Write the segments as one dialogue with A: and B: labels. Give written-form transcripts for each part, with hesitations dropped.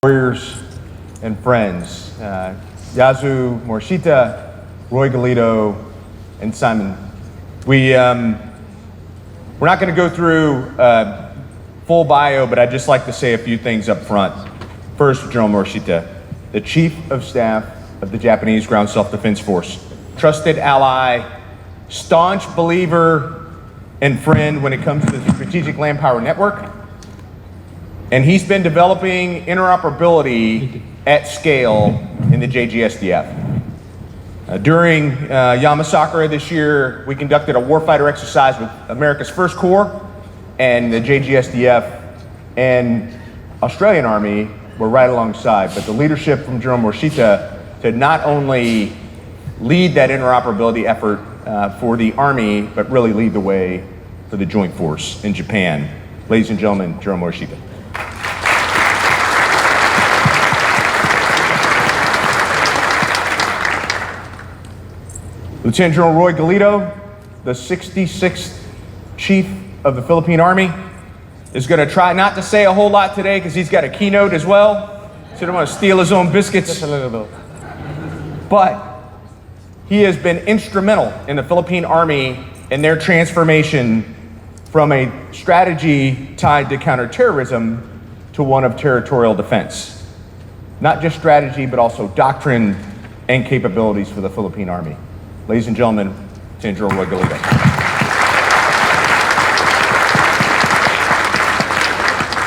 A: Warriors and friends, Yazoo Morishita, Roy Galito, and Simon. We're not going to go through full bio, but I'd just like to say a few things up front. First, General Morishita, the Chief of Staff of the Japanese Ground Self-Defense Force, trusted ally, staunch believer and friend when it comes to the Strategic Land Power Network. And he's been developing interoperability at scale in the JGSDF. During Yamasakura this year, we conducted a warfighter exercise with America's First Corps and the JGSDF and Australian Army were right alongside. But the leadership from General Morishita to not only lead that interoperability effort for the Army, but really lead the way for the Joint Force in Japan. Ladies and gentlemen, General Morishita. Lieutenant General Roy Galito, the 66th Chief of the Philippine Army, is going to try not to say a whole lot today because he's got a keynote as well, so I don't want to steal his own biscuits. Just a little bit. But he has been instrumental in the Philippine Army in their transformation from a strategy tied to counterterrorism to one of territorial defense. Not just strategy, but also doctrine and capabilities for the Philippine Army. Ladies and gentlemen, Lieutenant General Roy Galito.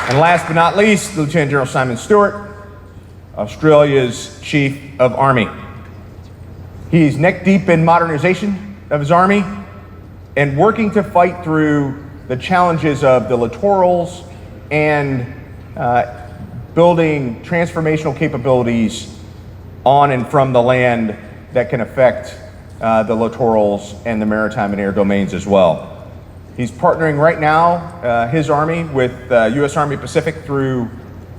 A: And last but not least, Lieutenant General Simon Stewart, Australia's Chief of Army. He's neck deep in modernization of his Army and working to fight through the challenges of the littorals and building transformational capabilities on and from the land that can affect the littorals and the maritime and air domains as well. He's partnering right now, his Army, with U.S. Army Pacific through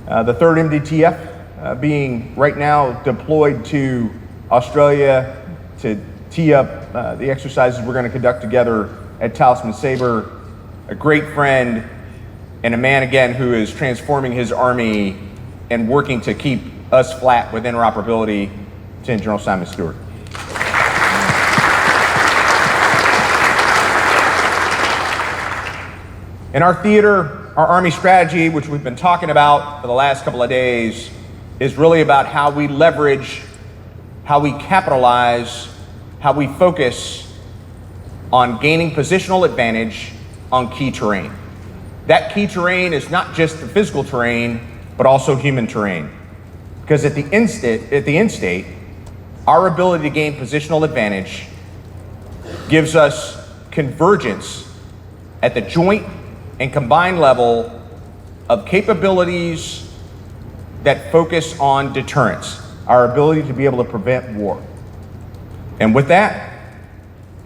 A: the 3rd MDTF, being right now deployed to Australia to tee up the exercises we're going to conduct together at Talisman Sabre. A great friend and a man, again, who is transforming his Army and working to keep us flat with interoperability, Lieutenant General Simon Stewart. In our theater, our Army strategy, which we've been talking about for the last couple of days, is really about how we leverage, how we capitalize, how we focus on gaining positional advantage on key terrain. That key terrain is not just the physical terrain, but also human terrain. Because at the end state, our ability to gain positional advantage gives us convergence at the joint and combined level of capabilities that focus on deterrence, our ability to be able to prevent war. And with that,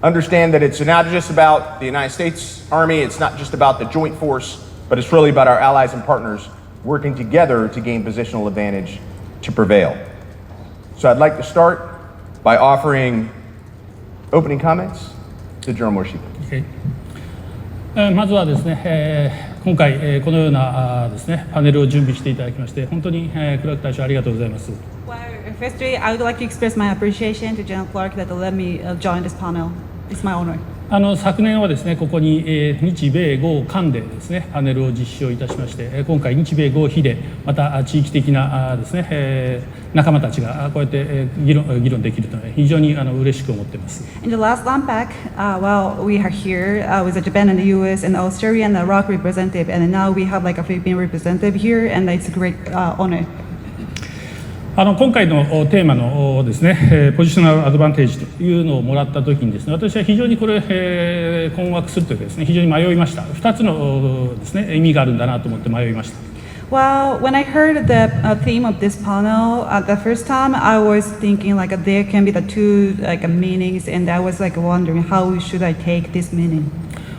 A: understand that it's not just about the United States Army, it's not just about the Joint Force, but it's really about our allies and partners working together to gain positional advantage to prevail. So I'd like to start by offering opening comments to General Morishita.
B: Okay. まずはですね、今回このようなですねパネルを準備していただきまして本当に黒木大将ありがとうございます。
C: Well, firstly, I would like to express my appreciation to General Clark that let me join this panel. It's my honor.
B: 昨年はですねここに日米豪韓でですねパネルを実施をいたしまして今回日米豪非でまた地域的なですね仲間たちがこうやって議論できるというのは非常に嬉しく思っています。
C: In the last Lampac, well, we are here with the Japan and the U.S. and Australia and the ROC representative, and now we have like a Philippine representative here, and it's a great honor.
B: 今回のテーマのですねポジショナルアドバンテージというのをもらったときにですね私は非常にこれ困惑するというかですね非常に迷いました。2つのですね意味があるんだなと思って迷いました。
C: Well, when I heard the theme of this panel the first time, I was thinking like there can be the two like meanings, and I was like wondering how should I take this meaning.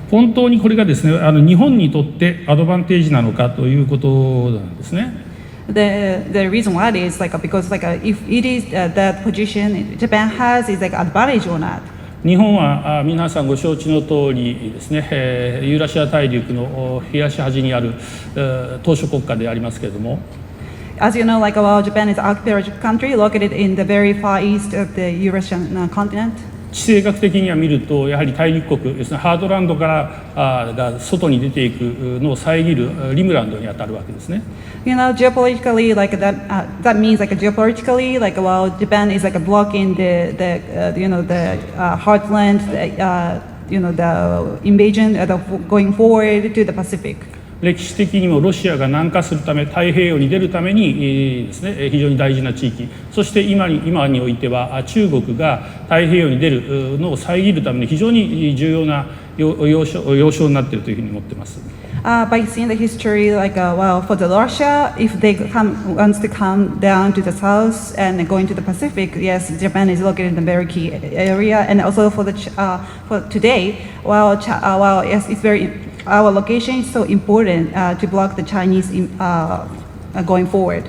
B: 本当にこれがですね日本にとってアドバンテージなのかということなんですね。
C: The reason why it is like because like if it is that position Japan has is like advantage or not.
B: 日本は皆さんご承知の通りですね、ユーラシア大陸の東端にある島嶼国家でありますけれども、
C: as you know, like well, Japan is an archipelagic country located in the very far east of the Eurasian continent.
B: 地政学的には見るとやはり大陸国ですね、ハードランドからが外に出ていくのを遮るリムランドにあたるわけですね。
C: You know, geopolitically, like that means like geopolitically, like well, Japan is like blocking the heartland, the invasion, going forward to the Pacific.
B: 歴史的にもロシアが南下するため太平洋に出るためにですね、非常に大事な地域、そして今においては中国が太平洋に出るのを遮るために非常に重要な要衝になっているというふうに思っています。
C: By seeing the history, like well, for the Russia, if they wants to come down to the south and going to the Pacific, yes, Japan is located in a very key area, and also for today, well, yes, it's very. Our location is so important to block the Chinese going forward.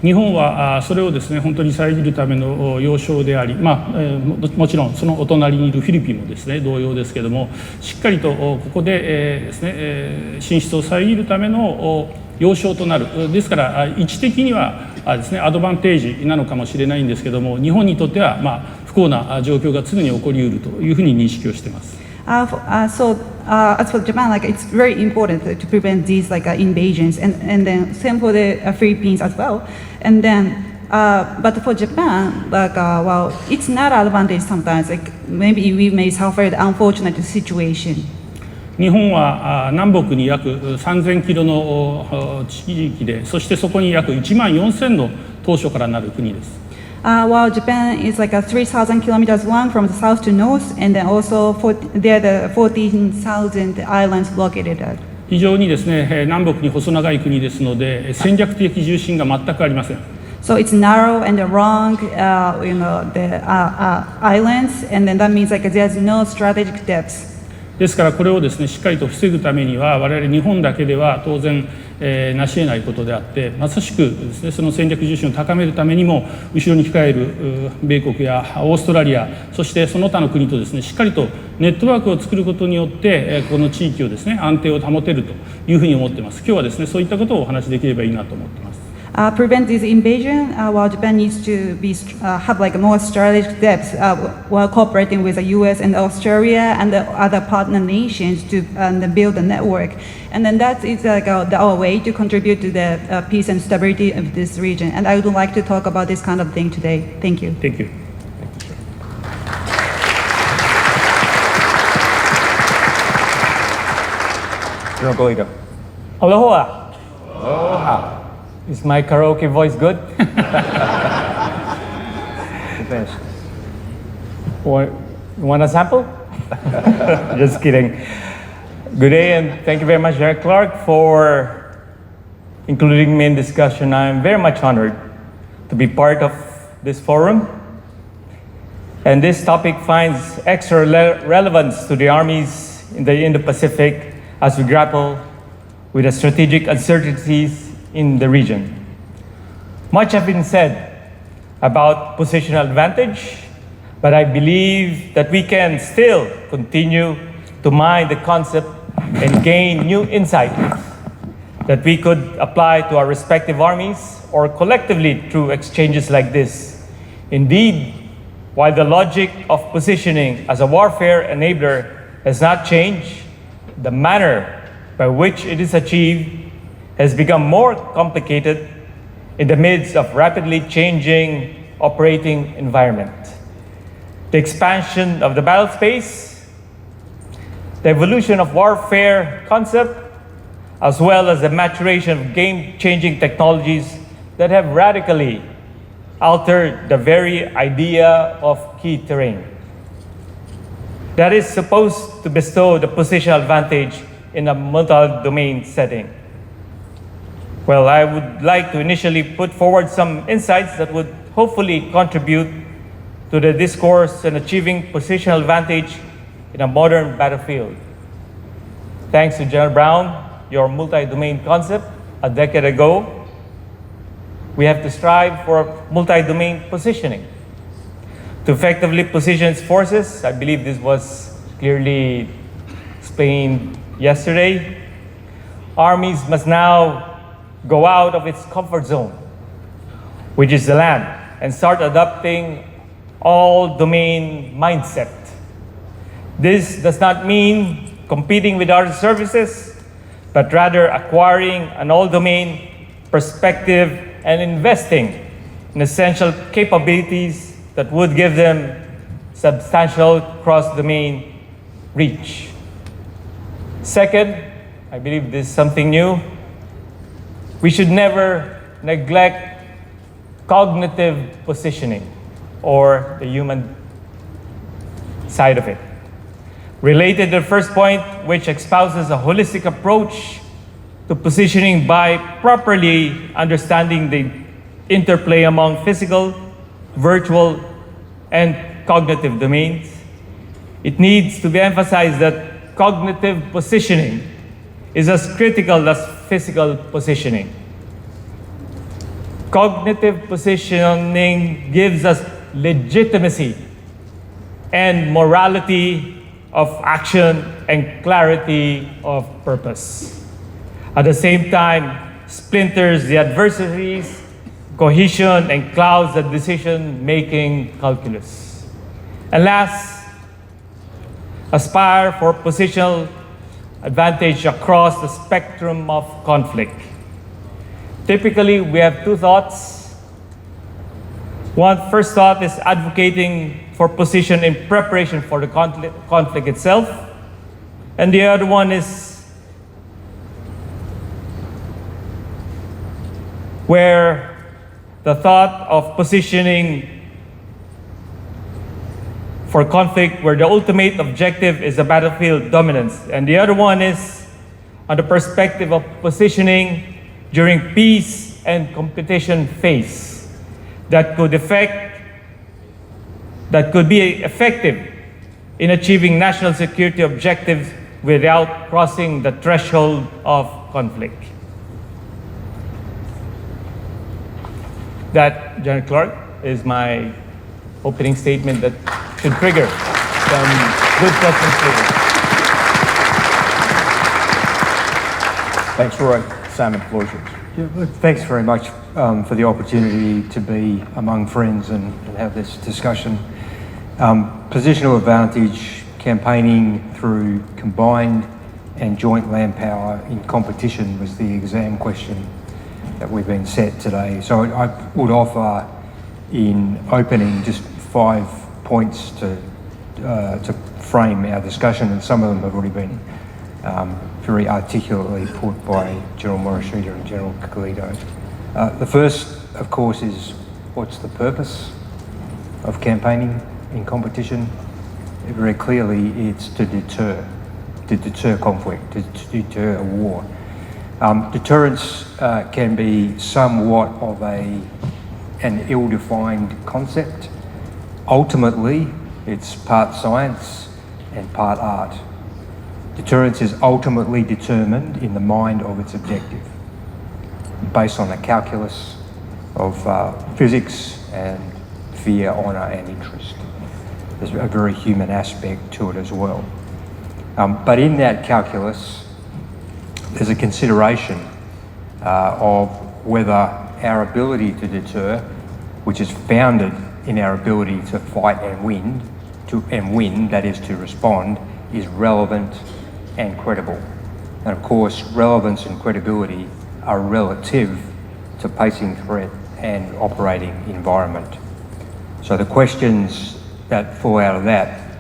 B: 日本はそれをですね本当に遮るための要衝であり、もちろんそのお隣にいるフィリピンもですね同様ですけれども、しっかりとここでですね進出を遮るための要衝となる。ですから位置的にはですねアドバンテージなのかもしれないんですけども、日本にとっては不幸な状況が常に起こりうるというふうに認識をしています。
C: As for Japan, like it's very important to prevent these like invasions, and then same for the Philippines as well. And then, but for Japan, like well, it's not an advantage sometimes. Like maybe we may suffer the unfortunate situation.
B: 日本は南北に約3000キロの地域で、そしてそこに約1万4000の島嶼からなる国です。
C: While Japan is like 3,000 kilometers long from the south to north, and then also there are the 14,000 islands located at.
B: 非常にですね南北に細長い国ですので戦略的重心が全くありません。
C: So it's narrow and wrong, the islands, and then that means like there's no strategic depth.
B: ですからこれをですねしっかりと防ぐためには我々日本だけでは当然成し得ないことであって、まさしくですねその戦略重心を高めるためにも後ろに控える米国やオーストラリア、そしてその他の国とですねしっかりとネットワークを作ることによってこの地域をですね安定を保てるというふうに思っています。今日はですねそういったことをお話しできればいいなと思っています。
C: Prevent this invasion, while Japan needs to have like more strategic depth while cooperating with the U.S. and Australia and the other partner nations to build a network, and then that is like our way to contribute to the peace and stability of this region. And I would like to talk about this kind of thing today. Thank you.
B: Thank you.
D: Aloha.
A: Aloha.
D: Is my karaoke voice good?
A: Finished.
D: Want a sample? Just kidding. Good day, and thank you very much, Derek Clark, for including me in discussion. I'm very much honored to be part of this forum. And this topic finds extra relevance to the armies in the Indo-Pacific as we grapple with the strategic uncertainties in the region. Much has been said about positional advantage, but I believe that we can still continue to mine the concept and gain new insights that we could apply to our respective armies or collectively through exchanges like this. Indeed, while the logic of positioning as a warfare enabler has not changed, the manner by which it is achieved has become more complicated in the midst of rapidly changing operating environment. The expansion of the battle space, the evolution of warfare concept, as well as the maturation of game-changing technologies that have radically altered the very idea of key terrain. That is supposed to bestow the positional advantage in a multi-domain setting. Well, I would like to initially put forward some insights that would hopefully contribute to the discourse on achieving positional advantage in a modern battlefield. Thanks to General Brown, your multi-domain concept a decade ago, we have to strive for multi-domain positioning. To effectively position its forces, I believe this was clearly explained yesterday, armies must now go out of its comfort zone, which is the land, and start adopting all-domain mindset. This does not mean competing with other services, but rather acquiring an all-domain perspective and investing in essential capabilities that would give them substantial cross-domain reach. Second, I believe this is something new. We should never neglect cognitive positioning, or the human side of it. Related to the first point, which espouses a holistic approach to positioning by properly understanding the interplay among physical, virtual, and cognitive domains, it needs to be emphasized that cognitive positioning is as critical as physical positioning. Cognitive positioning gives us legitimacy and morality of action and clarity of purpose. At the same time, splinters the adversaries, cohesion, and clouds the decision-making calculus. And last, aspire for positional advantage across the spectrum of conflict. Typically, we have two thoughts. One first thought is advocating for position in preparation for the conflict itself. And the other one is where the thought of positioning for conflict where the ultimate objective is a battlefield dominance. And the other one is on the perspective of positioning during peace and competition phase that could be effective in achieving national security objectives without crossing the threshold of conflict. That, General Clark, is my opening statement that should trigger some good questions for you.
A: Thanks, Roy. Simon, the floor is yours.
E: Yeah, look, thanks very much for the opportunity to be among friends and have this discussion. Positional advantage campaigning through combined and joint land power in competition was the exam question that we've been set today. So I would offer in opening just 5 points to frame our discussion, and some of them have already been very articulately put by General Morishita and General Kagalito. The first, of course, is what's the purpose of campaigning in competition? Very clearly, it's to deter conflict, to deter a war. Deterrence can be somewhat of an ill-defined concept. Ultimately, it's part science and part art. Deterrence is ultimately determined in the mind of its objective, based on a calculus of physics and fear, honour and interest. There's a very human aspect to it as well. But in that calculus, there's a consideration of whether our ability to deter, which is founded in our ability to fight and win, that is to respond, is relevant and credible. And of course, relevance and credibility are relative to pacing threat and operating environment. So the questions that fall out of that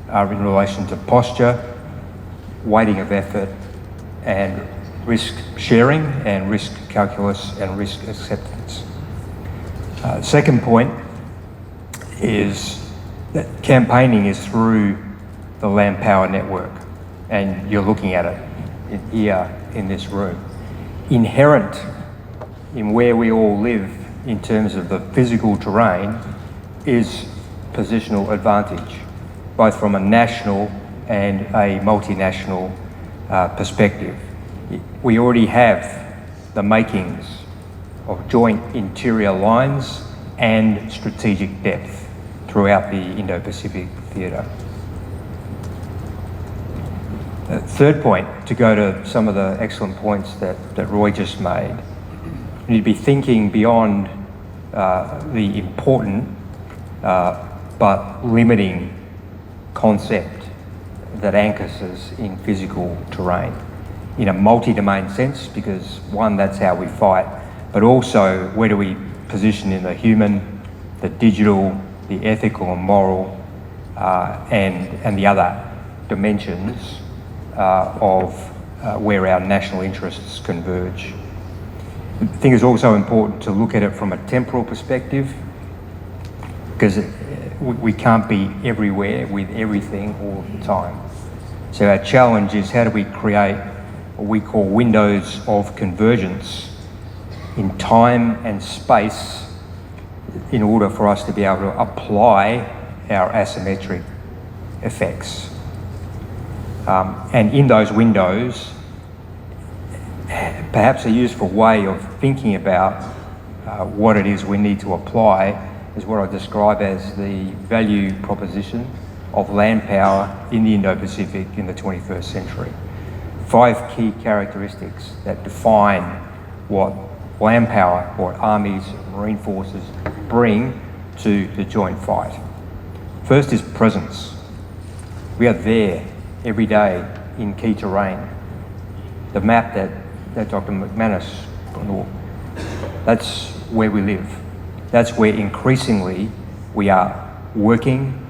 E: are in relation to posture, weighting of effort, and risk sharing and risk calculus and risk acceptance. Second point is that campaigning is through the land power network, and you're looking at it here in this room. Inherent in where we all live in terms of the physical terrain is positional advantage, both from a national and a multinational perspective. We already have the makings of joint interior lines and strategic depth throughout the Indo-Pacific theatre. Third point, to go to some of the excellent points that Roy just made, We need to be thinking beyond the important but limiting concept that anchors us in physical terrain in a multi-domain sense, because one, that's how we fight, but also where do we position in the human, the digital, the ethical and moral, and the other dimensions of where our national interests converge. I think it's also important to look at it from a temporal perspective, because we can't be everywhere with everything all the time. So our challenge is, how do we create what we call windows of convergence in time and space in order for us to be able to apply our asymmetric effects. And in those windows, perhaps a useful way of thinking about what it is we need to apply is what I describe as the value proposition of land power in the Indo-Pacific in the 21st century. 5 key characteristics that define what land power, what armies, marine forces bring to the joint fight. First is presence. We are there every day in key terrain. The map that Dr. McManus put on, that's where we live. That's where increasingly we are working,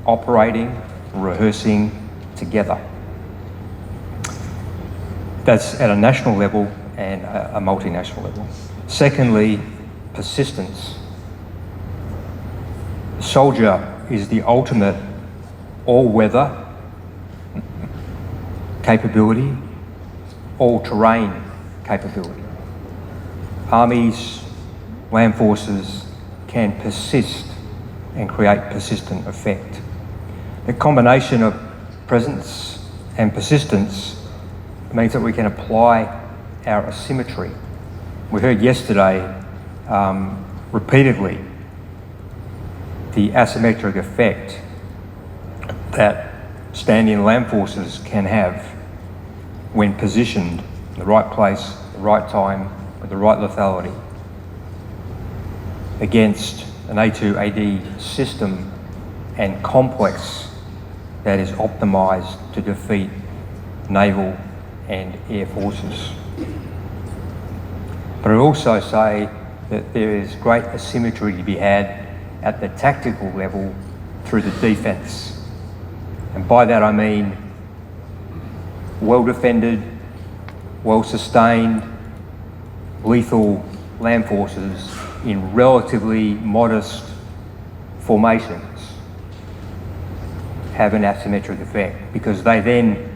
E: operating, rehearsing together. That's at a national level and a multinational level. Secondly, persistence. The soldier is the ultimate all-weather capability, all-terrain capability. Armies, land forces can persist and create persistent effect. The combination of presence and persistence means that we can apply our asymmetry. We heard yesterday repeatedly the asymmetric effect that standing land forces can have when positioned in the right place, the right time, with the right lethality against an A2AD system and complex that is optimised to defeat naval and air forces. But I'd also say that there is great asymmetry to be had at the tactical level through the defence. And by that I mean well defended, well sustained, lethal land forces in relatively modest formations have an asymmetric effect, because they then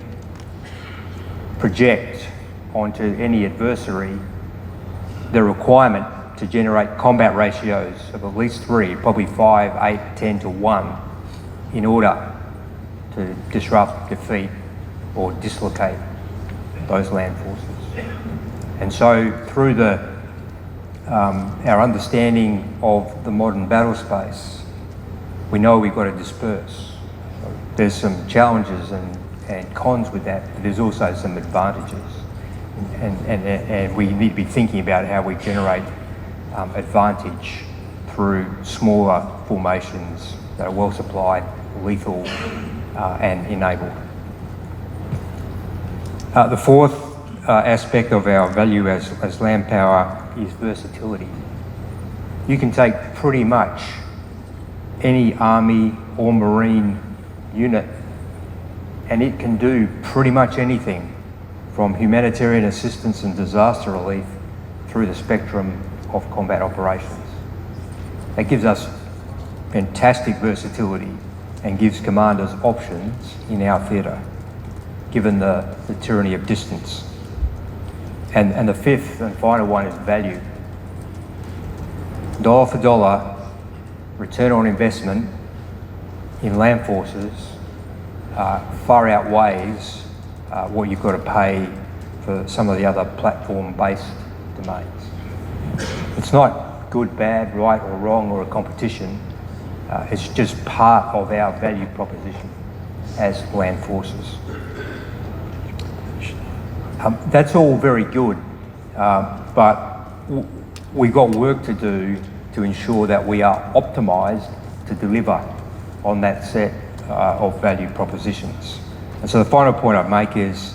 E: project onto any adversary the requirement to generate combat ratios of at least 3, probably 5, 8, 10 to 1 in order to disrupt, defeat or dislocate those land forces. And so through our understanding of the modern battle space, we know we've got to disperse. There's some challenges and cons with that, but there's also some advantages. And we need to be thinking about how we generate advantage through smaller formations that are well supplied, lethal, and enabled. The fourth aspect of our value as land power is versatility. You can take pretty much any army or marine unit and it can do pretty much anything from humanitarian assistance and disaster relief through the spectrum of combat operations. That gives us fantastic versatility and gives commanders options in our theatre, given the tyranny of distance. And the fifth and final one is value. Dollar for dollar, return on investment in land forces far outweighs what you've got to pay for some of the other platform-based domains. It's not good, bad, right or wrong or a competition. It's just part of our value proposition as land forces. That's all very good, but we've got work to do to ensure that we are optimised to deliver on that set of value propositions. And so the final point I'd make is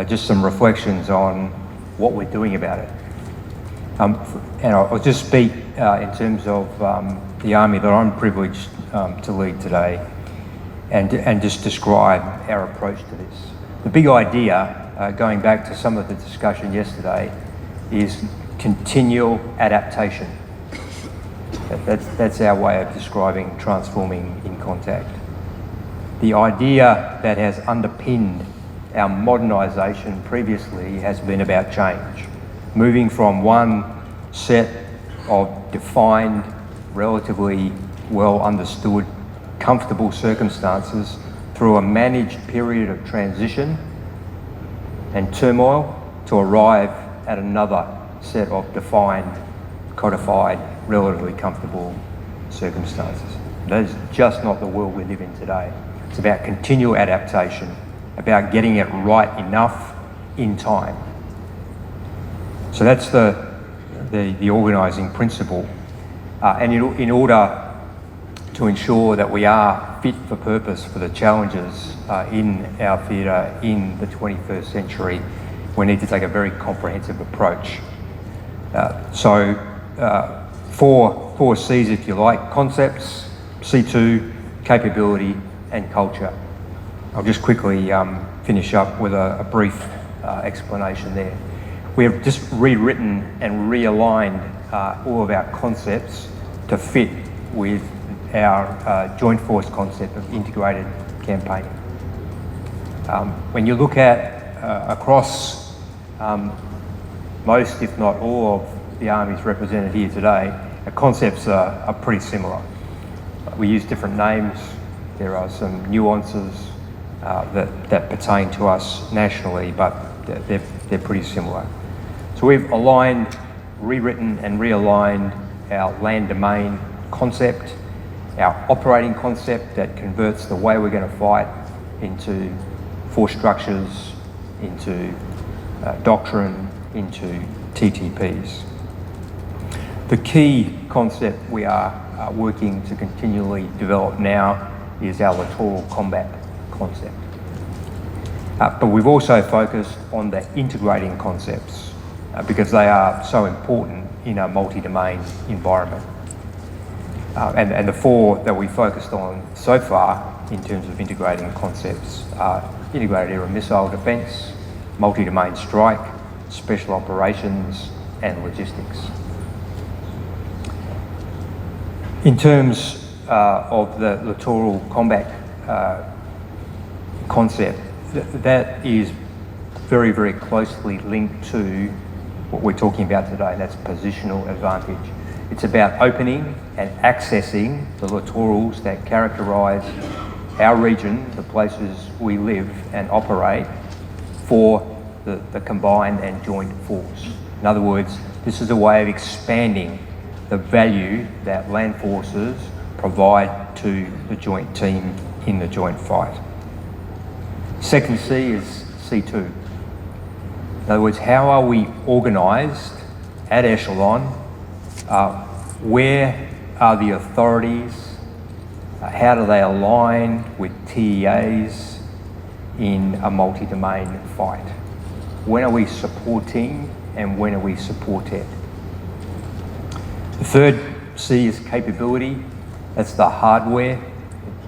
E: just some reflections on what we're doing about it. And I'll just speak in terms of the Army that I'm privileged to lead today and just describe our approach to this. The big idea, going back to some of the discussion yesterday, is continual adaptation. That's our way of describing transforming in contact. The idea that has underpinned our modernisation previously has been about change, moving from one set of defined, relatively well understood, comfortable circumstances through a managed period of transition and turmoil to arrive at another set of defined, codified, relatively comfortable circumstances. That is just not the world we live in today. It's about continual adaptation, about getting it right enough in time. So that's the organising principle. And in order to ensure that we are fit for purpose for the challenges in our theatre in the 21st century, we need to take a very comprehensive approach. Four C's, if you like: concepts, C2, capability, and culture. I'll just quickly finish up with a brief explanation there. We have just rewritten and realigned all of our concepts to fit with our joint force concept of integrated campaigning. When you look at across most, if not all, of the armies represented here today, our concepts are pretty similar. We use different names. There are some nuances that pertain to us nationally, but they're pretty similar. So we've aligned, rewritten and realigned our land domain concept, our operating concept that converts the way we're going to fight into force structures, into doctrine, into TTPs. The key concept we are working to continually develop now is our littoral combat concept. But we've also focused on the integrating concepts because they are so important in a multi-domain environment. And the four that we focused on so far in terms of integrating concepts are integrated air and missile defence, multi-domain strike, special operations and logistics. In terms of the littoral combat concept, that is very, very closely linked to what we're talking about today, and that's positional advantage. It's about opening and accessing the littorals that characterise our region, the places we live and operate, for the combined and joint force. In other words, this is a way of expanding the value that land forces provide to the joint team in the joint fight. Second C is C2. In other words, how are we organised at echelon? Where are the authorities? How do they align with TEAs in a multi-domain fight? When are we supporting and when are we supported? The third C is capability. That's the hardware,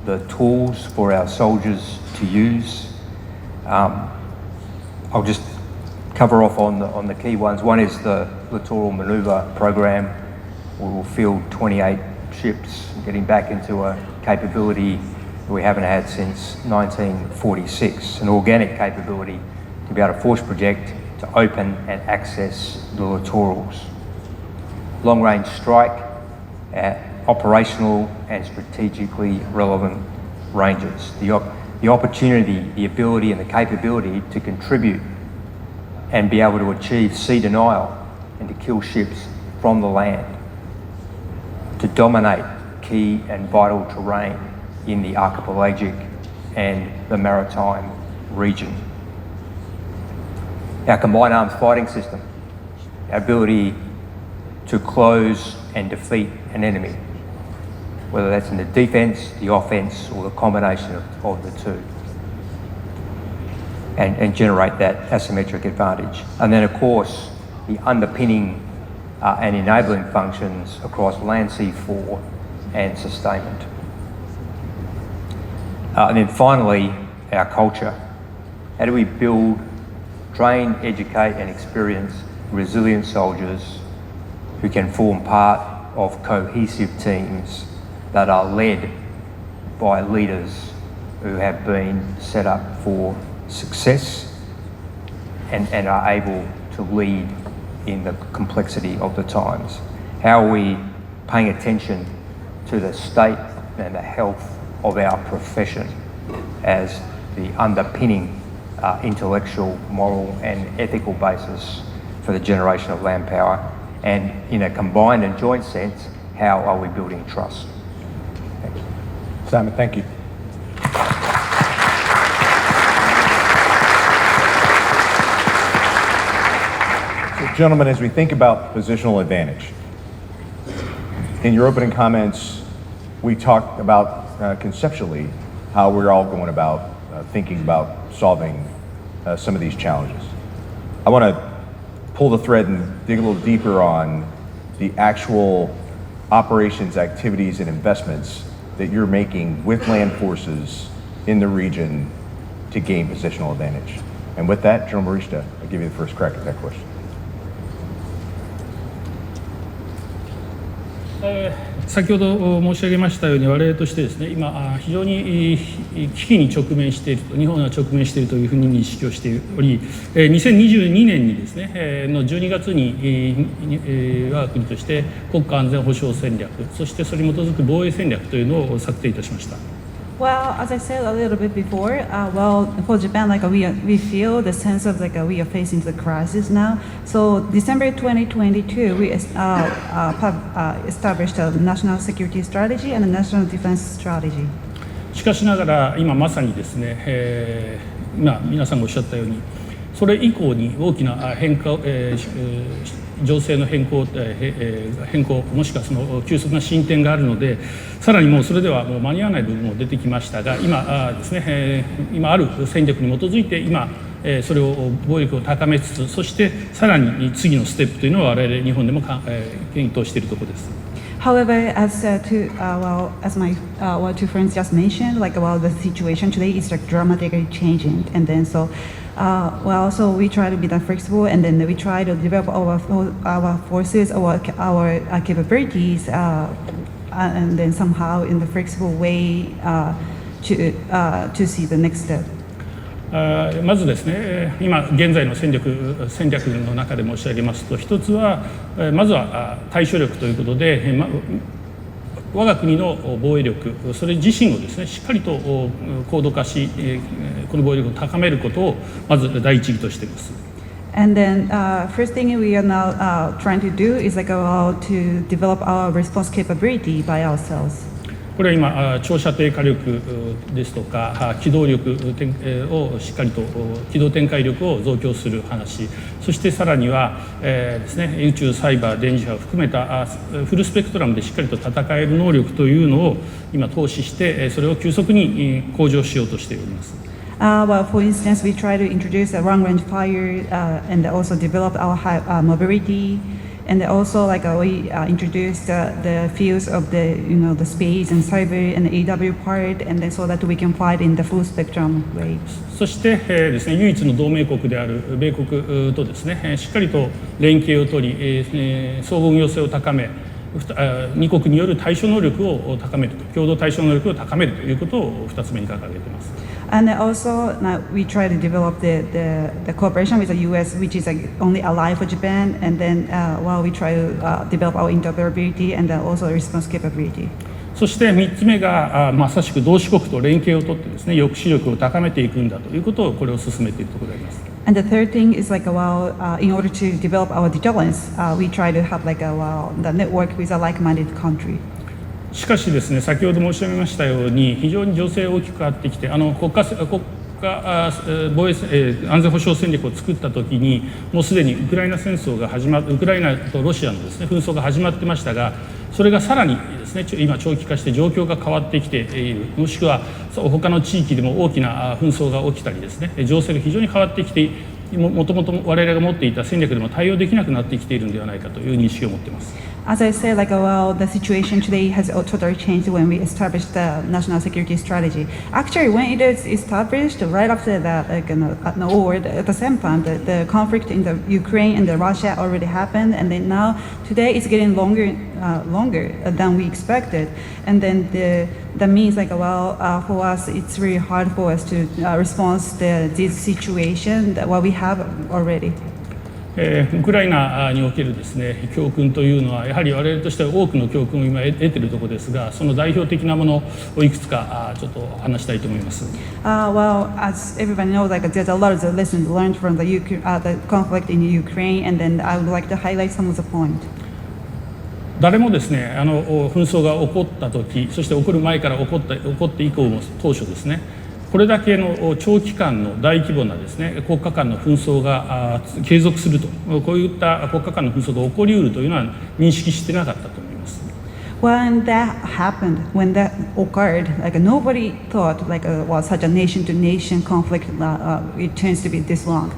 E: the tools for our soldiers to use. I'll just cover off on the key ones. One is the littoral manoeuvre program. We will field 28 ships, getting back into a capability that we haven't had since 1946, an organic capability to be able to force project to open and access the littorals. Long-range strike at operational and strategically relevant ranges. The opportunity, the ability and the capability to contribute and be able to achieve sea denial and to kill ships from the land, to dominate key and vital terrain in the archipelagic and the maritime region. Our combined arms fighting system, our ability to close and defeat an enemy, whether that's in the defense, the offense, or the combination of the two, and generate that asymmetric advantage. And then, of course, the underpinning and enabling functions across land, sea, for, and sustainment. And then finally, our culture. How do we build, train, educate, and experience resilient soldiers who can form part of cohesive teams that are led by leaders who have been set up for success and are able to lead in the complexity of the times? How are we paying attention to the state and the health of our profession as the underpinning intellectual, moral and ethical basis for the generation of land power? And in a combined and joint sense, how are we building trust? Thank you.
A: Simon, thank you. So, gentlemen, as we think about positional advantage, in your opening comments, we talked about conceptually how we're all going about thinking about solving some of these challenges. I want to pull the thread and dig a little deeper on the actual operations, activities, and investments that you're making with land forces in the region to gain positional advantage. And with that, General Marishta, I'll give you the first crack at that question.
B: 先ほど申し上げましたように、我々としてですね、今非常に危機に直面していると、日本は直面しているというふうに認識をしており、2022年にですねの12月に我が国として国家安全保障戦略、そしてそれに基づく防衛戦略というのを策定いたしました。
C: Well, as I said a little bit before, for Japan, we feel the sense of we are facing the crisis now. So December 2022, we established a national security strategy and a national defense strategy.
B: しかしながら今まさにですね、今皆さんがおっしゃったように、それ以降に大きな変化、情勢の変更もしくはその急速な進展があるので、さらにもうそれではもう間に合わない部分も出てきましたが、今ですね、今ある戦略に基づいて今それを防衛力を高めつつ、そしてさらに次のステップというのは我々日本でも検討しているところです。
C: However, as my two friends just mentioned, the situation today is dramatically changing, and then so we try to be that flexible, and then we try to develop our forces, our capabilities, and then somehow in the flexible way to see the next step.
B: まずですね、今現在の戦略の中で申し上げますと、一つはまずは対処力ということで、我が国の防衛力、それ自身をですねしっかりと高度化し、この防衛力を高めることをまず第一義としています。
C: And then first thing we are now trying to do is to develop our response capability by ourselves.
B: これは今長射程火力ですとか機動力をしっかりと機動展開力を増強する話、そしてさらにはですね、宇宙、サイバー、電磁波を含めたフルスペクトラムでしっかりと戦える能力というのを今投資して、それを急速に向上しようとしております。
C: For instance, we try to introduce a long-range fire and also develop our high mobility. And also, we introduced the fields of the space and cyber and the AW part, and then so that we can fight in the full spectrum way.
B: そしてですね、唯一の同盟国である米国とですね、しっかりと連携を取り、相互運用性を高め、二国による対処能力を高めると、共同対処能力を高めるということを2つ目に掲げています。
C: And also, we try to develop the cooperation with the U.S., which is only ally for Japan, and then we try to develop our interoperability and also response capability.
B: そして3つ目がまさしく同志国と連携をとってですね、抑止力を高めていくんだということをこれを進めているところであります。
C: And the third thing is in order to develop our deterrence, we try to have the network with a like-minded country. し
B: かしですね、先ほど申し上げましたように非常に情勢大きく変わってきて、国防衛安全保障戦略を作った時にもうすでにウクライナ戦争がウクライナとロシアのですね紛争が始まってましたが、それがさらにですね今長期化して状況が変わってきている、もしくは他の地域でも大きな紛争が起きたりですね、情勢が非常に変わってきて、もともと我々が持っていた戦略でも対応できなくなってきているのではないかという認識を持っています。
C: As I said, the situation today has totally changed when we established the national security strategy. Actually, when it is established, right after that, or at the same time, the conflict in the Ukraine and the Russia already happened, and then now today it's getting longer than we expected, and then that means for us it's really hard for us to respond to this situation that what we have already.
B: ウクライナにおけるですね教訓というのはやはり我々としては多くの教訓を今得ているところですが、その代表的なものをいくつかちょっと話したいと思います。
C: As everybody knows, there's a lot of lessons learned from the conflict in Ukraine, and then I would like to highlight some of the points.
B: 誰もですね紛争が起こった時、そして起こる前から起こって以降も当初ですね、これだけの長期間の大規模なですね国家間の紛争が継続すると、こういった国家間の紛争が起こりうるというのは認識してなかったと思います。
C: When that happened, when that occurred, nobody thought such a nation-to-nation conflict it turns to be this long.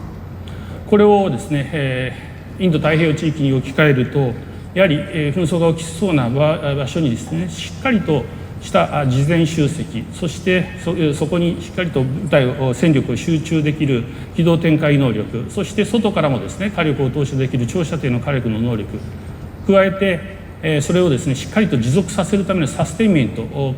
B: これをですね、インド太平洋地域に置き換えると、やはり紛争が起きそうな場所にですねしっかりとした事前集積、そしてそこにしっかりと戦力を集中できる機動展開能力、そして外からもですね火力を投射できる長射程の火力の能力、加えてそれをですねしっかりと持続させるためのサステインメントを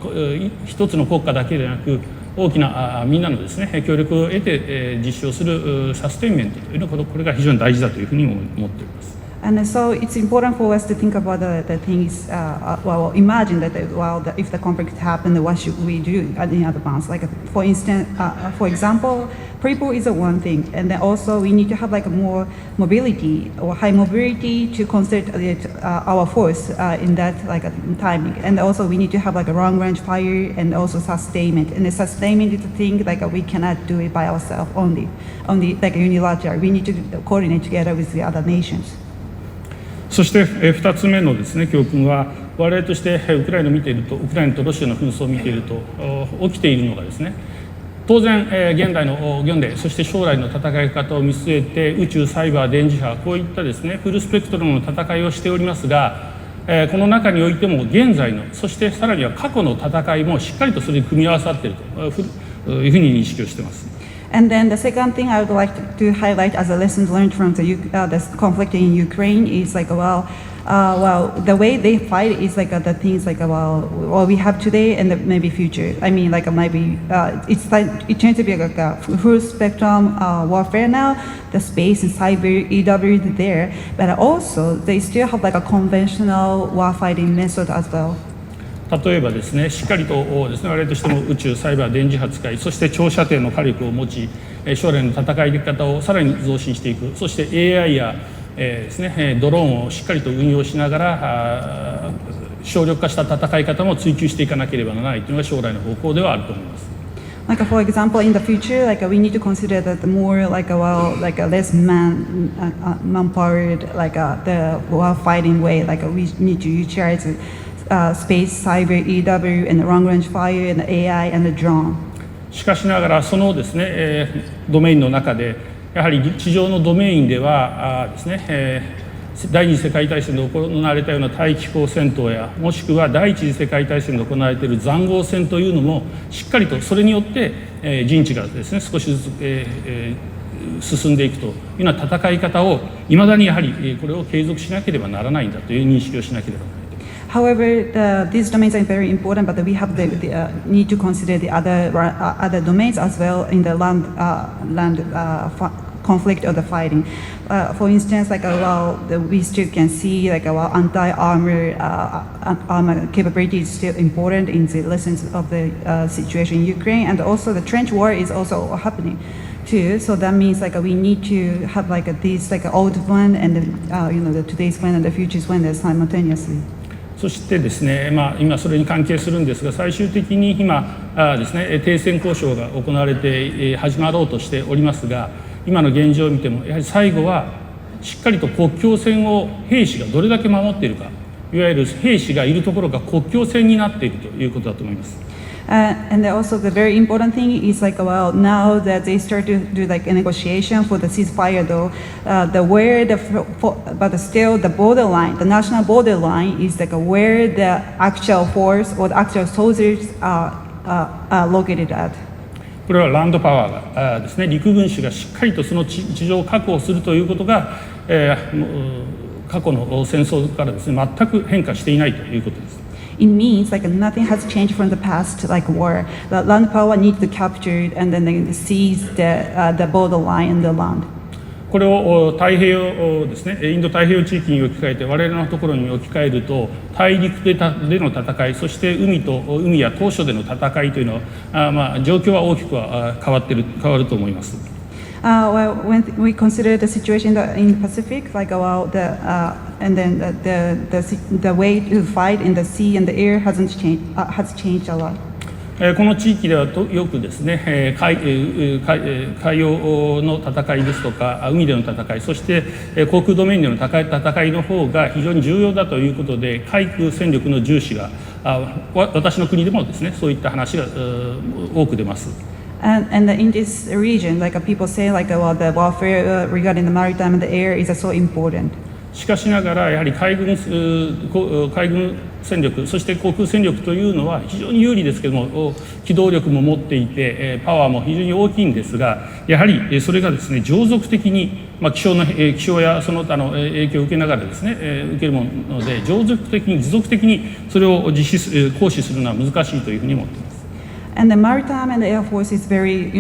B: 一つの国家だけでなく大きなみんなのですね協力を得て実施をするサステインメントというのはこれが非常に大事だというふうに思っています。
C: And so it's important for us to think about the things, imagine that if the conflict happened, what should we do in advance? For instance, for example, people is one thing, and then also we need to have more mobility or high mobility to consider our force in that timing. And also we need to have a long range fire and also sustainment. And the sustainment is a thing we cannot do it by ourselves only unilateral. We need to coordinate together with the other nations.
B: そして2つ目のですね教訓は、我々としてウクライナを見ていると、ウクライナとロシアの紛争を見ていると起きているのがですね、当然現代の現代、そして将来の戦い方を見据えて宇宙、サイバー、電磁波、こういったですねフルスペクトルの戦いをしておりますが、この中においても現在の、そしてさらには過去の戦いもしっかりとそれに組み合わさっているというふうに認識をしています。
C: And then the second thing I would like to highlight as a lesson learned from the conflict in Ukraine is the way they fight is the things what we have today and maybe future. I mean maybe it turns to be a full spectrum warfare now. The space and cyber EW is there, but also they still have a conventional warfighting method as well.
B: 例えばですねしっかりとですね我々としても宇宙、サイバー、電磁波使い、そして長射程の火力を持ち、将来の戦い方をさらに増進していく、そして AI やですねドローンをしっかりと運用しながら省力化した戦い方も追求していかなければならないというのが将来の方向ではあると思います。
C: For example, in the future, we need to consider that more less man-powered, the war-fighting way. We need to utilize space, cyber, EW, and long-range fire, and AI, and the drone.
B: しかしながらそのですね、ドメインの中でやはり地上のドメインではですね、第二次世界大戦で行われたような大気候戦闘や、もしくは第一次世界大戦で行われている塹壕戦というのもしっかりとそれによって陣地がですね少しずつ進んでいくというような戦い方をいまだにやはりこれを継続しなければならないんだという認識をしなければならない。
C: However, these domains are very important, but we have need to consider the other domains as well in the land conflict or the fighting. For instance, we still can see anti-armor capability is still important in the lessons of the situation in Ukraine, and also the trench war is also happening too. So that means we need to have these old one and the today's one and the future's one simultaneously.
B: そしてですね、今それに関係するんですが、最終的に今ですね、停戦交渉が行われて始まろうとしておりますが、今の現状を見てもやはり最後はしっかりと国境線を兵士がどれだけ守っているか、いわゆる兵士がいるところが国境線になっているということだと思います。
C: And also the very important thing is like, well, now that they start to do like a negotiation for the ceasefire, though, but still the borderline, the national borderline is like where the actual force or the actual soldiers are located at.
B: これはランドパワーがですね、陸軍種がしっかりとその地上を確保するということが、過去の戦争からですね、全く変化していないということです。
C: It means like nothing has changed from the past like war. The land power needs to capture it and then they seize the borderline in the land.
B: これを太平洋ですね、インド太平洋地域に置き換えて我々のところに置き換えると、大陸での戦い、そして海や島嶼での戦いというのは状況は大きくは変わると思います。
C: Well, when we consider the situation in the Pacific, like and then the way to fight in the sea and the air has changed a lot.
B: この地域ではよくですね、海洋の戦いですとか海での戦い、そして航空ドメインでの戦いの方が非常に重要だということで、海空戦力の重視が私の国でもですね、そういった話が多く出ます。
C: And in this region, like people say, like well, the warfare regarding the maritime and the air is so important.
B: しかしながらやはり海軍戦力、そして航空戦力というのは非常に有利ですけれども、機動力も持っていてパワーも非常に大きいんですが、やはりそれがですね、常続的に、気象やその他の影響を受けながらですね、受けるもので、持続的にそれを行使するのは難しいというふうに思っています。
C: And the maritime and the air force is very,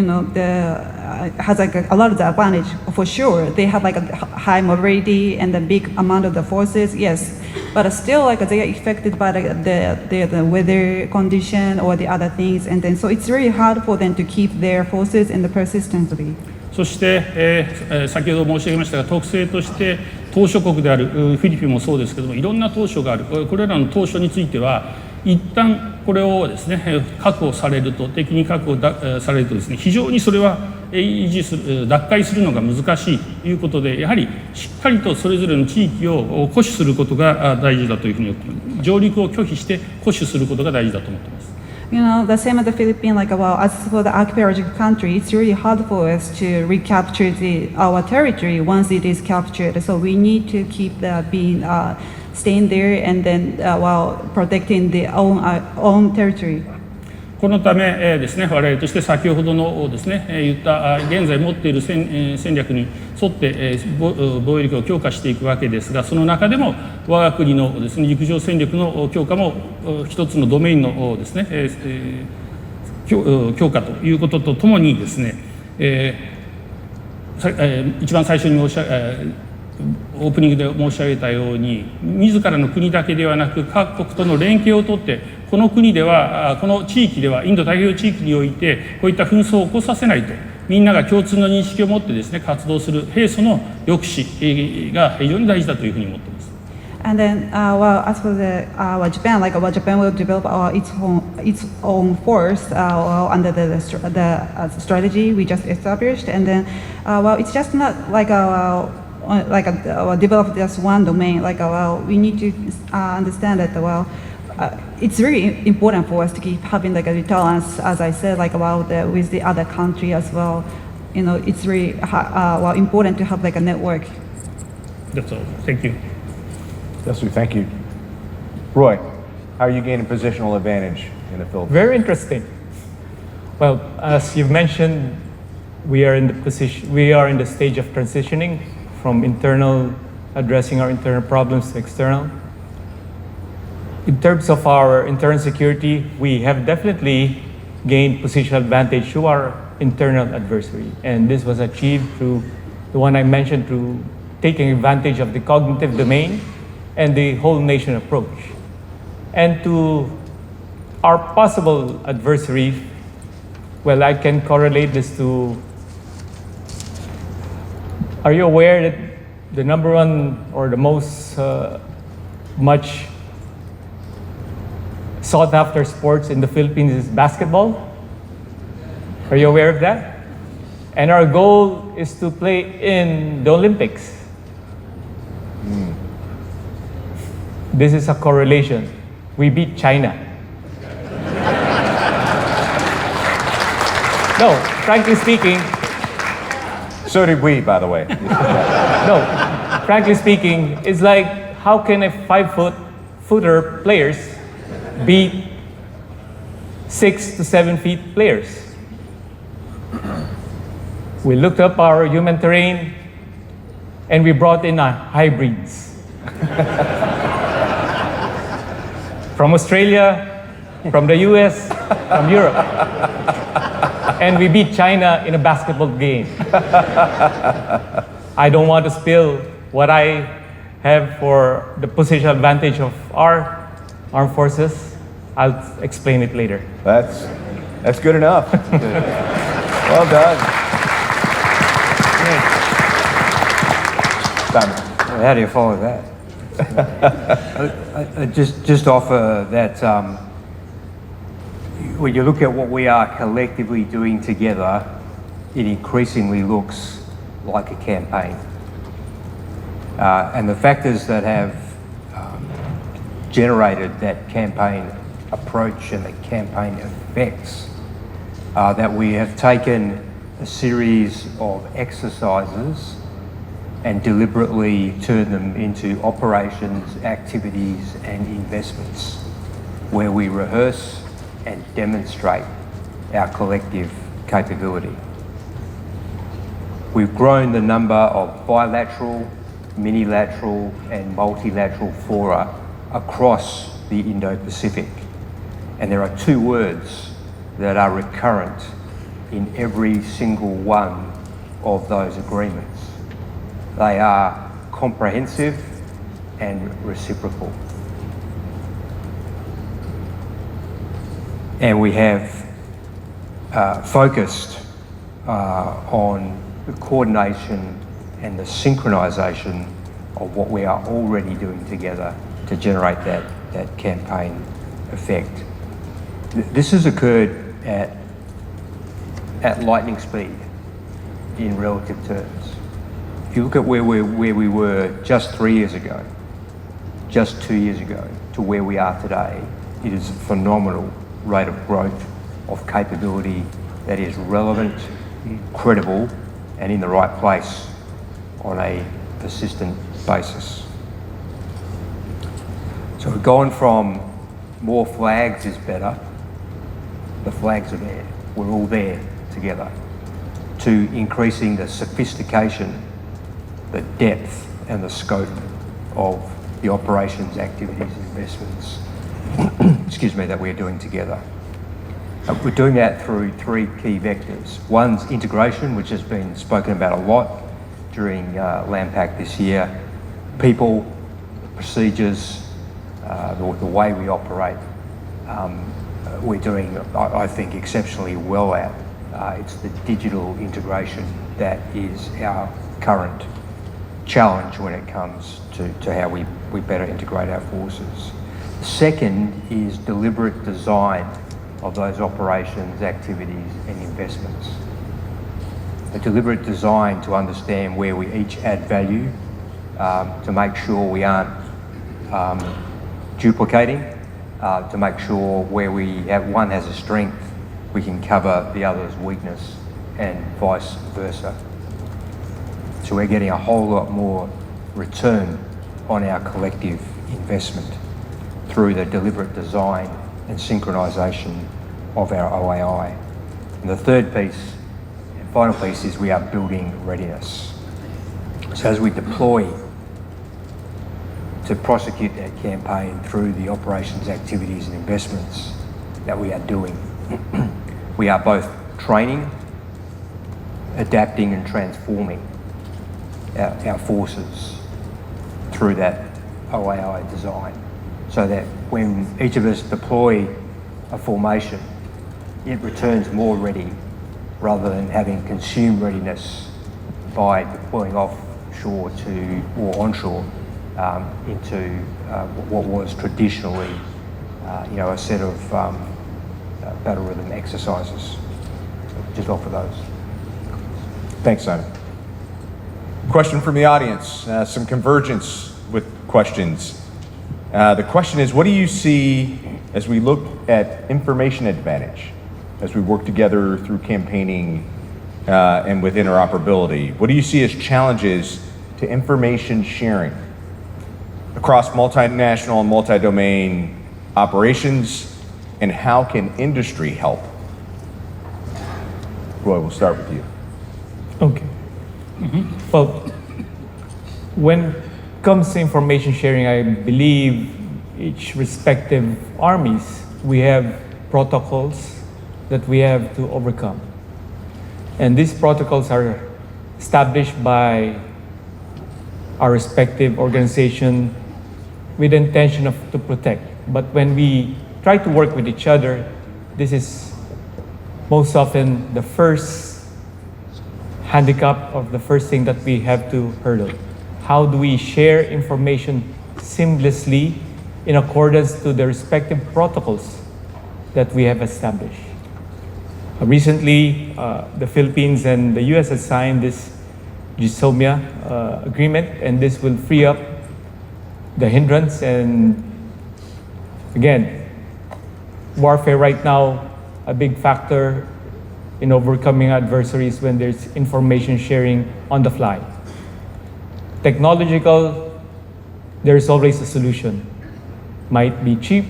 C: has like a lot of the advantage for sure. They have like a high mobility and a big amount of the forces, yes. But still, like they are affected by the weather condition or the other things, and then so it's really hard for them to keep their forces and persistently.
B: そして、先ほど申し上げましたが、特性として島嶼国であるフィリピンもそうですけども、いろんな島嶼がある。これらの島嶼については一旦これをですね、確保されると、敵に確保されるとですね、非常にそれは奪回するのが難しいということで、やはりしっかりとそれぞれの地域を固守することが大事だというふうに思っています。上陸を拒否して固守することが大事だと思っています。
C: The same as the Philippines, like well, as for the archipelagic country, it's really hard for us to recapture our territory once it is captured. So we need to keep staying there and then while protecting the own territory.
B: このためですね、我々として先ほどのですね、言った現在持っている戦略に沿って防衛力を強化していくわけですが、その中でも我が国のですね、陸上戦力の強化も一つのドメインのですね、強化ということとともにですね、一番最初にオープニングで申し上げたように、自らの国だけではなく各国との連携をとって、この国ではこの地域ではインド太平洋地域においてこういった紛争を起こさせないと、みんなが共通の認識を持ってですね、活動する平素の抑止が非常に大事だというふうに思っています。
C: And then, well, as for Japan, like Japan will develop its own force under the strategy we just established, and then, well, it's just not like develop just one domain. Like, well, we need to understand that, well, it's really important for us to keep having like a tolerance, as I said, like about with the other country as well. It's really well important to have like a network.
B: That's all. Thank you.
A: Yes, thank you. Roy, how are you gaining positional advantage in the Philippines?
D: Very interesting. Well, as you've mentioned, we are in the stage of transitioning from addressing our internal problems to external. In terms of our internal security, we have definitely gained positional advantage through our internal adversary. And this was achieved through the one I mentioned, through taking advantage of the cognitive domain and the whole nation approach. And to our possible adversary, well, I can correlate this to, are you aware that the number one or the most much sought after sports in the Philippines is basketball. Are you aware of that? And our goal is to play in the Olympics. This is a correlation. We beat China. No, frankly speaking,
A: So did we, by the way.
D: no, frankly speaking, it's like, how can a 5-footer players beat 6 to 7 feet players? We looked up our human terrain and we brought in hybrids. From Australia, from the US, from Europe. And we beat China in a basketball game. I don't want to spill what I have for the positional advantage of our armed forces. I'll explain it later.
A: That's good enough. Well done. Simon.
E: How do you follow that? I just offer that when you look at what we are collectively doing together, it increasingly looks like a campaign. And the factors that have generated that campaign approach and the campaign effects are that we have taken a series of exercises and deliberately turned them into operations, activities and investments where we rehearse and demonstrate our collective capability. We've grown the number of bilateral, minilateral and multilateral fora across the Indo-Pacific. And there are two words that are recurrent in every single one of those agreements. They are comprehensive and reciprocal. And we have focused on the coordination and the synchronisation of what we are already doing together to generate that campaign effect. This has occurred at lightning speed in relative terms. If you look at where we were just 3 years ago, just 2 years ago, to where we are today, it is a phenomenal rate of growth of capability that is relevant, credible, and in the right place on a persistent basis. So we've gone from more flags is better, the flags are there, we're all there together, to increasing the sophistication, the depth and the scope of the operations, activities, investments, excuse me, that we're doing together. We're doing that through three key vectors. One's integration, which has been spoken about a lot during LAMPAC this year. People, procedures, the way we operate, we're doing, I think, exceptionally well at. It's the digital integration that is our current challenge when it comes to how we better integrate our forces. The second is deliberate design of those operations, activities and investments. A deliberate design to understand where we each add value, to make sure we aren't duplicating, to make sure where one has a strength, we can cover the other's weakness and vice versa. So we're getting a whole lot more return on our collective investment through the deliberate design and synchronisation of our OAI. And the third piece and final piece is we are building readiness. So as we deploy to prosecute that campaign through the operations, activities and investments that we are doing, we are both training, adapting and transforming our forces through that OAI design, so that when each of us deploy a formation, it returns more ready rather than having consumed readiness by deploying offshore or onshore into what was traditionally a set of battle rhythm exercises. Just offer those.
A: Thanks, Simon. Question from the audience, some convergence with questions. The question is, what do you see as we look at information advantage, as we work together through campaigning and with interoperability? What do you see as challenges to information sharing across multinational and multi-domain operations, and how can industry help? Roy, we'll start with you.
D: Okay. Well, when it comes to information sharing, I believe each respective armies, we have protocols that we have to overcome. And these protocols are established by our respective organization with the intention to protect. But when we try to work with each other, this is most often the first handicap of the first thing that we have to hurdle. How do we share information seamlessly in accordance to the respective protocols that we have established? Recently, the Philippines and the US has signed this GSOMIA agreement, and this will free up the hindrance. And again, warfare right now, a big factor in overcoming adversaries when there's information sharing on the fly. Technological, there's always a solution. Might be cheap,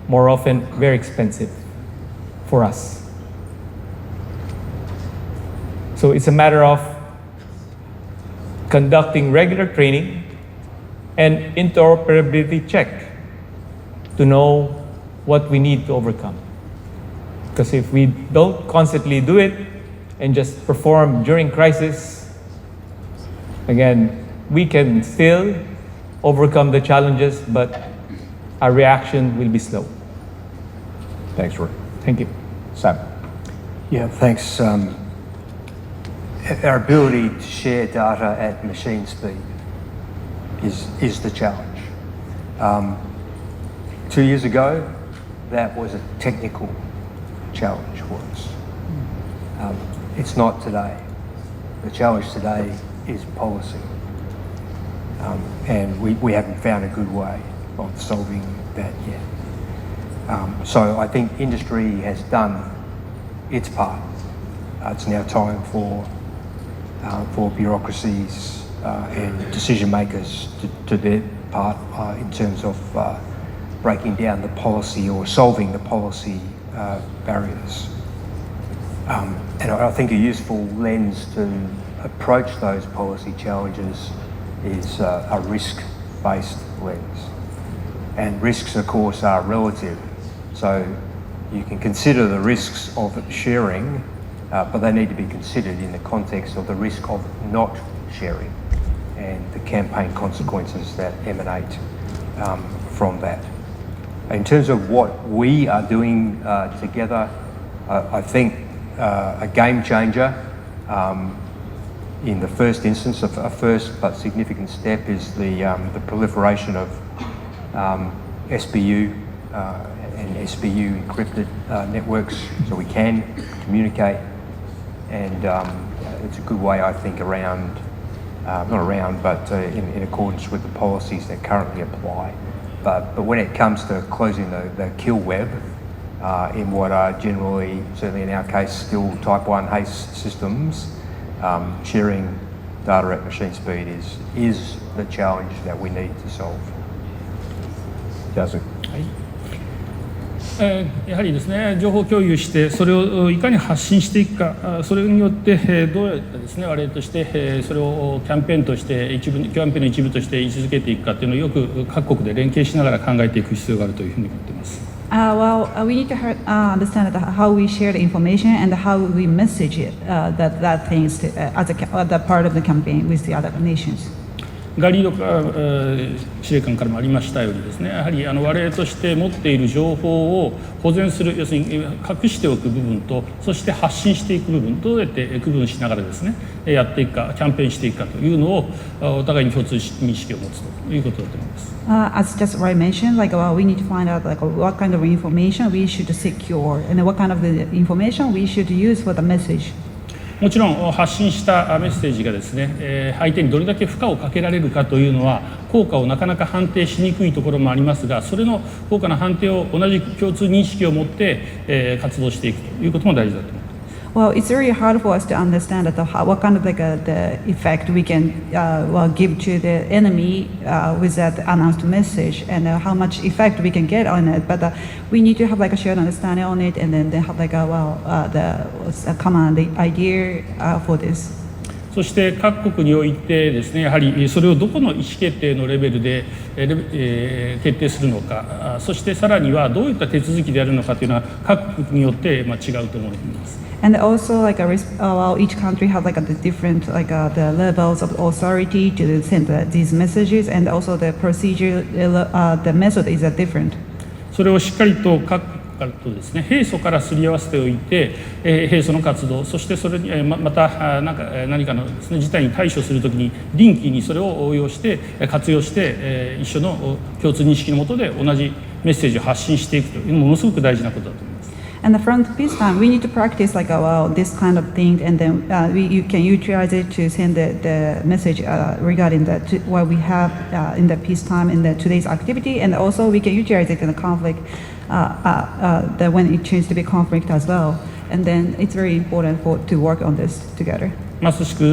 D: more often very expensive for us. So it's a matter of conducting regular training and interoperability check to know what we need to overcome. Because if we don't constantly do it and just perform during crisis, again, we can still overcome the challenges, but our reaction will be slow.
A: Thanks, Roy.
D: Thank you.
A: Simon.
E: Yeah, thanks. Our ability to share data at machine speed is the challenge. 2 years ago, that was a technical challenge for us. It's not today. The challenge today is policy. And we haven't found a good way of solving that yet. So I think industry has done its part. It's now time for bureaucracies and decision makers to their part in terms of breaking down the policy or solving the policy barriers. And I think a useful lens to approach those policy challenges is a risk-based lens. And risks, of course, are relative. So you can consider the risks of sharing, but they need to be considered in the context of the risk of not sharing and the campaign consequences that emanate from that. In terms of what we are doing together, I think a game changer in the first instance, a first but significant step is the proliferation of SBU and SBU encrypted networks, so we can communicate, and it's a good way, I think, in accordance with the policies that currently apply. But when it comes to closing the kill web in what are generally, certainly in our case, still Type 1 haste systems, sharing data at machine speed is the challenge that we need to solve.
B: やはりですね、情報共有してそれをいかに発信していくか、それによってどうやってですね、我々としてそれをキャンペーンとしてキャンペーンの一部として位置づけていくかというのをよく各国で連携しながら考えていく必要があるというふうに思っています。
C: We need to understand how we share the information and how we message it, that things as a part of the campaign with the other nations.
B: ガリード司令官からもありましたようにですね、やはり我々として持っている情報を保全する、要するに隠しておく部分と、そして発信していく部分、どうやって区分しながらですねやっていくか、キャンペーンしていくかというのをお互いに共通認識を持つということだと思います。
C: As just Ray mentioned, we need to find out what kind of information we should secure and what kind of the information we should use for the message.
B: もちろん発信したメッセージがですね、相手にどれだけ負荷をかけられるかというのは効果をなかなか判定しにくいところもありますが、それの効果の判定を同じ共通認識を持って活動していくということも大事だと思います。
C: Well, it's very hard for us to understand what kind of the effect we can give to the enemy with that announced message, and how much effect we can get on it. But we need to have a shared understanding on it, and then have the common idea for this.
B: そして各国においてですね、やはりそれをどこの意思決定のレベルで決定するのか、そしてさらにはどういった手続きでやるのかというのは各国によって違うと思います。
C: And also, each country has the different the levels of authority to send these messages, and also the procedure, the method is different.
B: それをしっかりと各国とですね、平素からすり合わせておいて、平素の活動、そしてそれにまた何かのですね事態に対処するときに臨機にそれを応用して活用して一緒の共通認識の下で同じメッセージを発信していくというのもものすごく大事なことだと思います。
C: And from peacetime, we need to practice this kind of thing, and then you can utilize it to send the message regarding what we have in the peacetime in today's activity, and also we can utilize it in the conflict when it changes to be conflict as well. And then it's very important to work on this together.
B: まさしく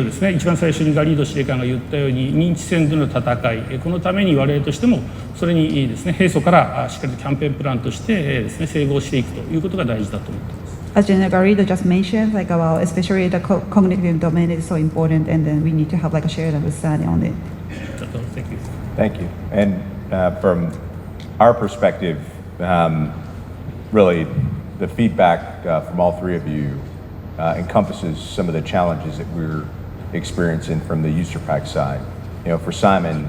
B: ですね、一番最初にガリード司令官が言ったように認知戦での戦い、このために我々としてもそれにですね平素からしっかりとキャンペーンプランとしてですね整合していくということが大事だと思っています。
C: As General Garrido just mentioned, especially the cognitive domain is so important, and then we need to have a shared understanding on it.
B: Thank you.
A: Thank you. And from our perspective, really the feedback from all three of you encompasses some of the challenges that we're experiencing from the USERPAC side. For Simon,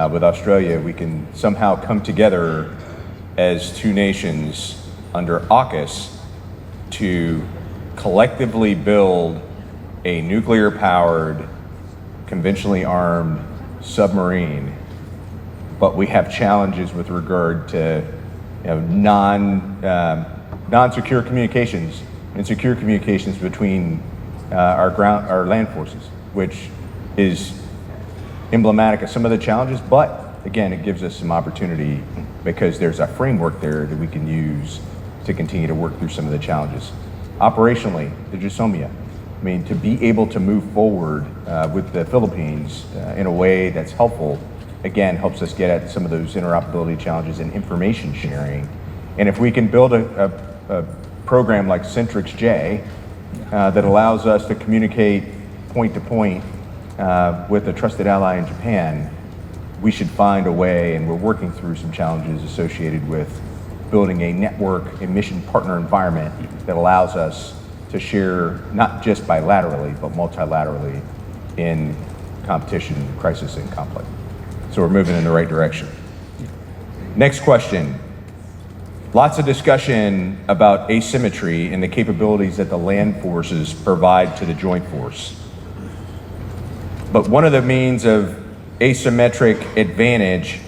A: with Australia, we can somehow come together as two nations under AUKUS to collectively build a nuclear-powered, conventionally armed submarine, but we have challenges with regard to non-secure communications and secure communications between our land forces, which is emblematic of some of the challenges, but again, it gives us some opportunity because there's a framework there that we can use to continue to work through some of the challenges. Operationally, the Jusomia, to be able to move forward with the Philippines in a way that's helpful, again, helps us get at some of those interoperability challenges and information sharing. And if we can build a program like Centrix J that allows us to communicate point to point with a trusted ally in Japan, we should find a way, and we're working through some challenges associated with building a network and mission partner environment that allows us to share not just bilaterally, but multilaterally in competition, crisis, and conflict. So we're moving in the right direction. Next question. Lots of discussion about asymmetry and the capabilities that the land forces provide to the joint force. But one of the means of asymmetric advantage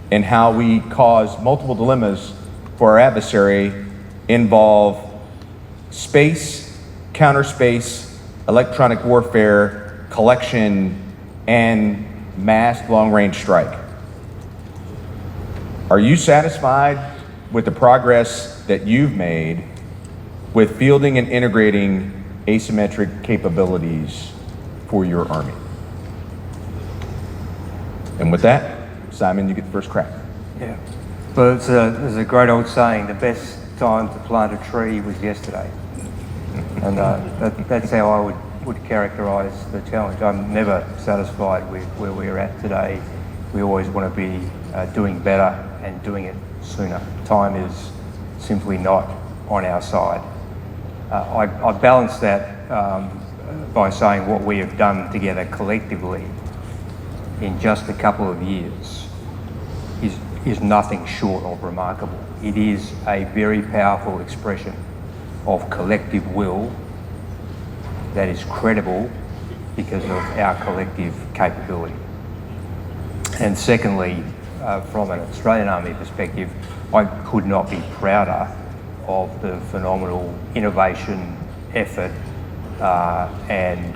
A: and how we cause multiple dilemmas for our adversary involve space, counterspace, electronic warfare, collection, and massed long-range strike. Are you satisfied with the progress that you've made with fielding and integrating asymmetric capabilities for your Army? And with that, Simon, you get the first crack.
E: Yeah. Well, there's a great old saying, the best time to plant a tree was yesterday. And that's how I would characterise the challenge. I'm never satisfied with where we're at today. We always want to be doing better and doing it sooner. Time is simply not on our side. I balance that by saying what we have done together collectively in just a couple of years is nothing short of remarkable. It is a very powerful expression of collective will that is credible because of our collective capability. And secondly, from an Australian Army perspective, I could not be prouder of the phenomenal innovation, effort, and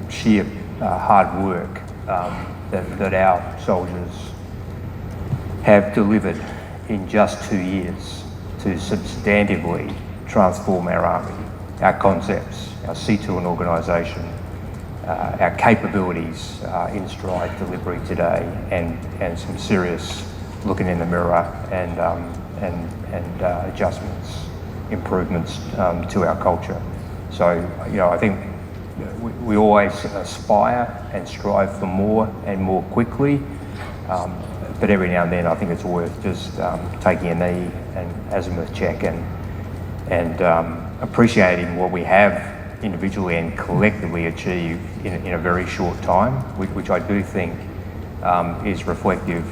E: sheer hard work that our soldiers have delivered in just 2 years to substantively transform our army, our concepts, our C2 organisation, our capabilities in stride delivery today, and some serious looking in the mirror and adjustments, improvements to our culture. So, I think we always aspire and strive for more and more quickly, but every now and then I think it's worth just taking a knee and azimuth check and appreciating what we have individually and collectively achieved in a very short time, which I do think is reflective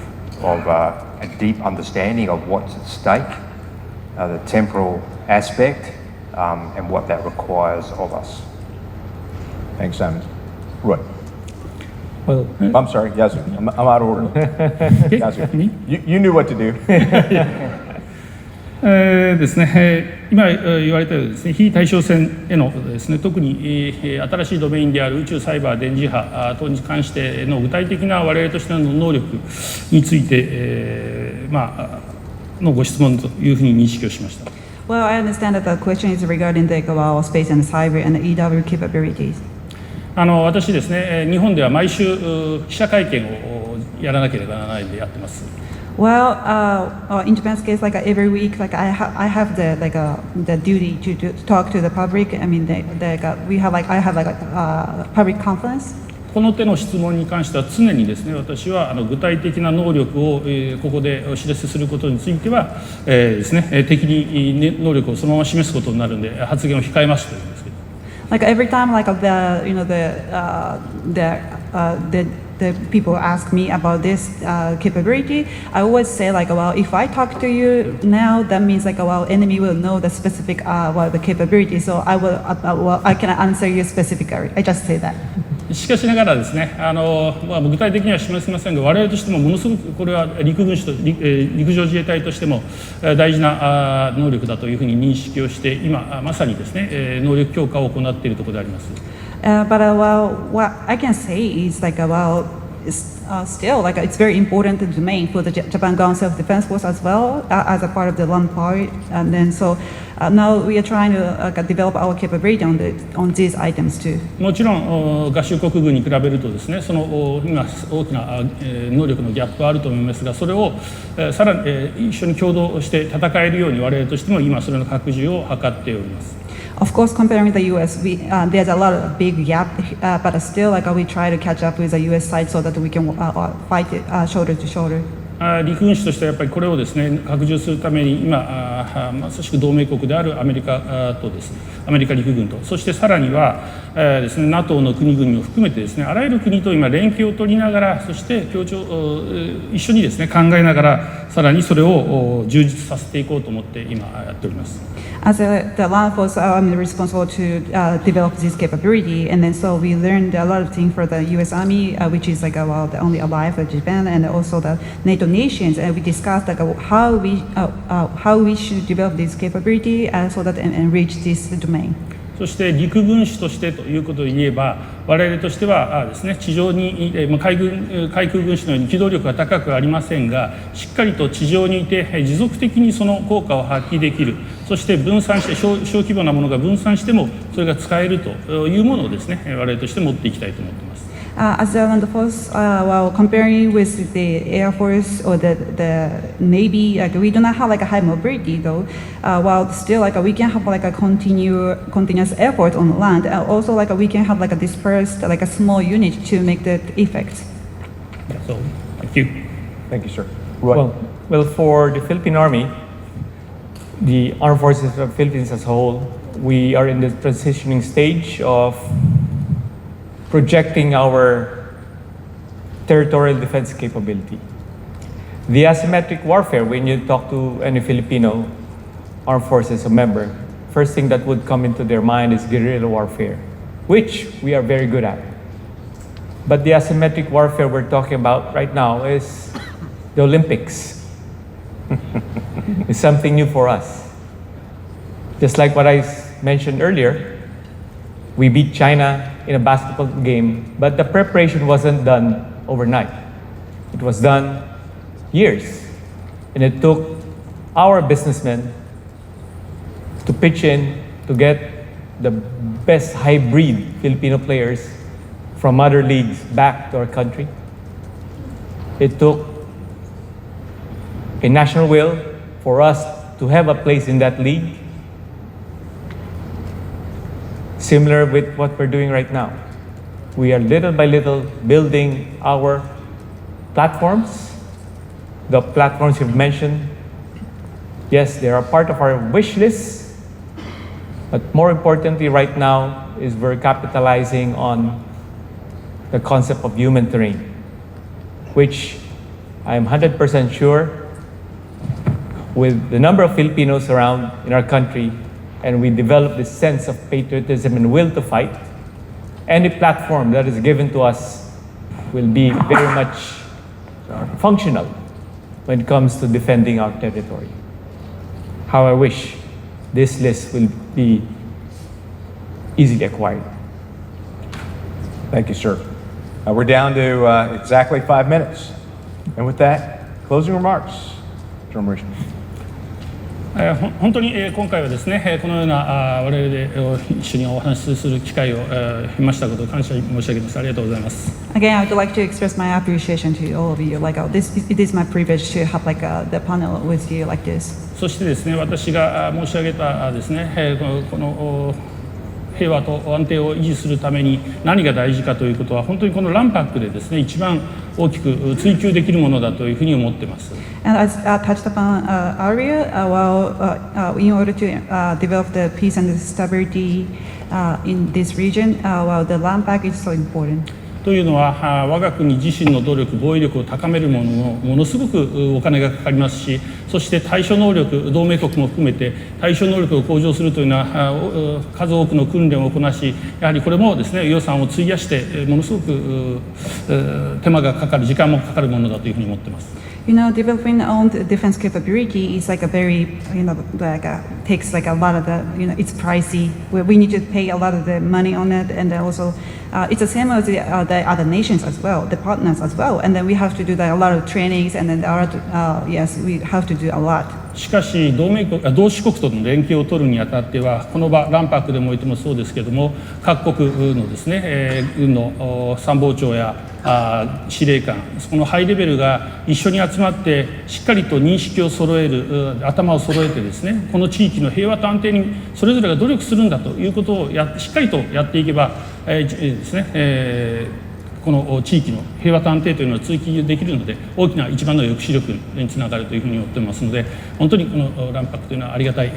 E: of a deep understanding of what's at stake, the temporal aspect, and what that requires of us.
A: Thanks, Simon. Roy.
B: Well,
A: I'm sorry, Yazoo. I'm out of order. Yazoo. You knew what to do.
B: ですね、今言われたようにですね、非対称戦へのですね、特に新しいドメインである宇宙、サイバー、電磁波等に関しての具体的な我々としての能力について、のご質問というふうに認識をしました。
C: Well, I understand that the question is regarding the our space and cyber and the EW capabilities.
B: 私ですね、日本では毎週記者会見をやらなければならないのでやってます。
C: Well, in Japan's case, like every week, like I have the duty to talk to the public. I mean, I have a public conference.
B: この手の質問に関しては常にですね、私は具体的な能力をここでお知らせすることについてはですね、敵に能力をそのまま示すことになるので発言を控えますというんですけど。
C: Like every time, like the people ask me about this capability, I always say like, well, if I talk to you now, that means like, well, enemy will know the specific the capability. So I can answer you specifically. I just say that.
B: しかしながらですね、具体的には示せませんが、我々としてもものすごくこれは陸上自衛隊としても大事な能力だというふうに認識をして、今まさにですね、能力強化を行っているところであります。
C: But what I can say is like still like it's very important domain for the Japan Ground Self-Defense Force as well as a part of the one part, and then so now we are trying to develop our capability on these items too.
B: もちろん合衆国軍に比べるとですね、その今大きな能力のギャップはあると思いますが、それをさらに一緒に共同して戦えるように我々としても今それの拡充を図っております。
C: Of course, comparing the U.S., there's a lot of big gap, but still, like we try to catch up with the U.S. side so that we can fight shoulder to shoulder.
B: 陸軍士としてはやっぱりこれをですね拡充するために今まさしく同盟国であるアメリカとですね、アメリカ陸軍と、そしてさらにはですね NATO の国々を含めてですね、あらゆる国と今連携を取りながら、そして一緒にですね考えながらさらにそれを充実させていこうと思って今やっております。
C: As the land force, I'm responsible to develop this capability, and then so we learned a lot of things for the U.S. Army, which is like the only allied for Japan, and also the NATO nations, and we discussed like how we should develop this capability so that and reach this domain.
B: そして陸軍士としてということで言えば、我々としてはですね、地上に海空軍士のように機動力が高くありませんが、しっかりと地上にいて持続的にその効果を発揮できる、そして分散して小規模なものが分散してもそれが使えるというものをですね、我々として持っていきたいと思っています。
C: As the land force, while comparing with the Air Force or the Navy, like we do not have like a high mobility though. While still like we can have like a continuous effort on land, and also like we can have like a dispersed like a small unit to make the effect.
B: Yeah, so thank you.
A: Thank you, sir. Roy.
D: Well, for the Philippine Army, the Armed Forces of the Philippines as a whole, we are in the transitioning stage of projecting our territorial defense capability. The asymmetric warfare, when you talk to any Filipino armed forces member, first thing that would come into their mind is guerrilla warfare, which we are very good at. But the asymmetric warfare we're talking about right now is the Olympics. It's something new for us. Just like what I mentioned earlier, we beat China in a basketball game, but the preparation wasn't done overnight. It was done years. And it took our businessmen to pitch in to get the best hybrid Filipino players from other leagues back to our country. It took a national will for us to have a place in that league, similar with what we're doing right now. We are little by little building our platforms. The platforms you've mentioned, yes, they are part of our wish list, but more importantly right now is we're capitalizing on the concept of human terrain, which I'm 100% sure with the number of Filipinos around in our country, and we develop this sense of patriotism and will to fight, any platform that is given to us will be very much functional when it comes to defending our territory. How I wish this list will be easily acquired.
A: Thank you, sir. We're down to exactly 5 minutes. And with that, closing remarks. General Maurice.
B: 本当に今回はですね、このような我々で一緒にお話しする機会を得ましたことを感謝申し上げます。ありがとうございます。
C: Again, I would like to express my appreciation to all of you. Like it is my privilege to have like the panel with you like this.
B: そしてですね、私が申し上げたですね、この平和と安定を維持するために何が大事かということは本当にこのランパックでですね、一番大きく追求できるものだというふうに思っています。
C: And as touched upon earlier, in order to develop the peace and the stability in this region, the land pact is so important.
B: というのは我が国自身の努力、防衛力を高めるものもものすごくお金がかかりますし、そして対処能力、同盟国も含めて対処能力を向上するというのは数多くの訓練をこなし、やはりこれもですね、予算を費やしてものすごく手間がかかる、時間もかかるものだというふうに思っています。
C: You know, developing own defense capability is like a very, takes like a lot of the, it's pricey. We need to pay a lot of the money on it, and then also it's the same as the other nations as well, the partners as well. And then we have to do a lot of trainings, and then yes, we have to do a lot.
B: しかし同志国との連携を取るにあたっては、この場ランパックでも言ってもそうですけれども、各国のですね、軍の参謀長や司令官、そのハイレベルが一緒に集まってしっかりと認識を揃える、頭を揃えてですね、この地域の平和と安定にそれぞれが努力するんだということをしっかりとやっていけば、ですね、この地域の平和と安定というのを追求できるので、大きな一番の抑止力につながるというふうに思っていますので、本当にこのランパックというのはありがたい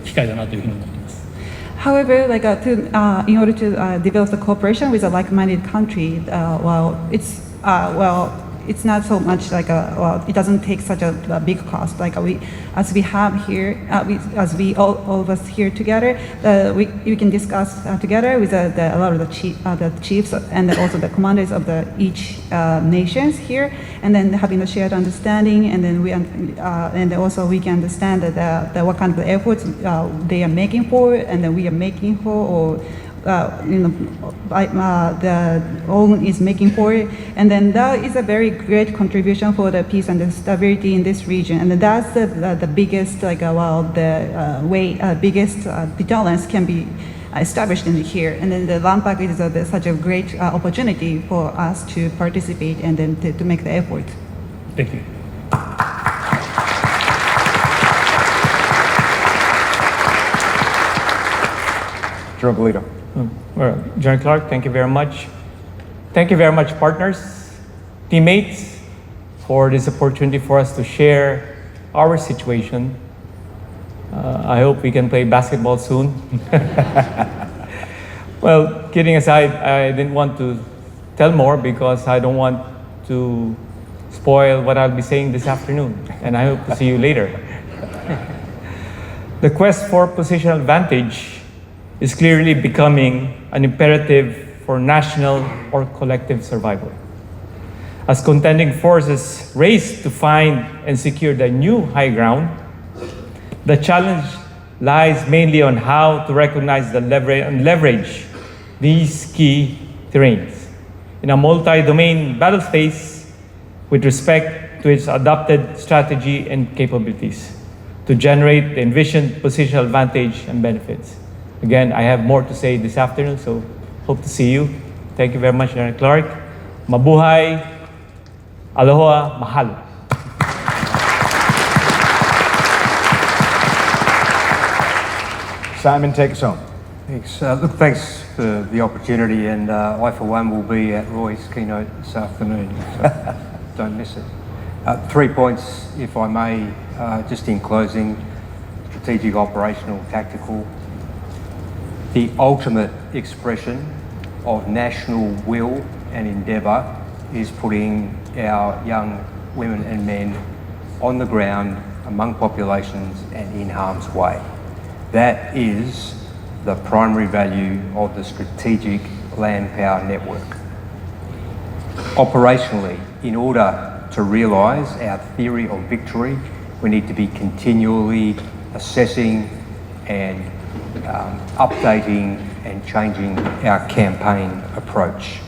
B: 機会だなというふうに思っています。
C: However, in order to develop the cooperation with a like-minded country, it's not so much it doesn't take such a big cost. As we have here, as we all of us here together, we can discuss together with a lot of the chiefs and also the commanders of each nations here, and then having a shared understanding, and then and also we can understand what kind of efforts they are making for, and then we are making for, or the ONU is making for it, and then that is a very great contribution for the peace and the stability in this region, and that's the biggest biggest deterrence can be established in here, and then the land pact is such a great opportunity for us to participate and then to make the effort.
B: Thank you.
A: General Galito.
D: Well, General Clark, thank you very much. Thank you very much, partners, teammates, for this opportunity for us to share our situation. I hope we can play basketball soon. Well, kidding aside, I didn't want to tell more because I don't want to spoil what I'll be saying this afternoon, and I hope to see you later. The quest for positional advantage is clearly becoming an imperative for national or collective survival. As contending forces race to find and secure the new high ground, the challenge lies mainly on how to recognize and leverage these key terrains in a multi-domain battle space with respect to its adopted strategy and capabilities to generate the envisioned positional advantage and benefits. Again, I have more to say this afternoon, so hope to see you. Thank you very much, General Clark. Mabuhay, aloha, mahalo.
A: Simon, take us home.
E: Thanks. Look, thanks for the opportunity, and I, for one, will be at Roy's keynote this afternoon, so don't miss it. 3 points, if I may, just in closing: strategic, operational, tactical. The ultimate expression of national will and endeavour is putting our young women and men on the ground among populations and in harm's way. That is the primary value of the strategic land power network. Operationally, in order to realise our theory of victory, we need to be continually assessing and updating and changing our campaign approach.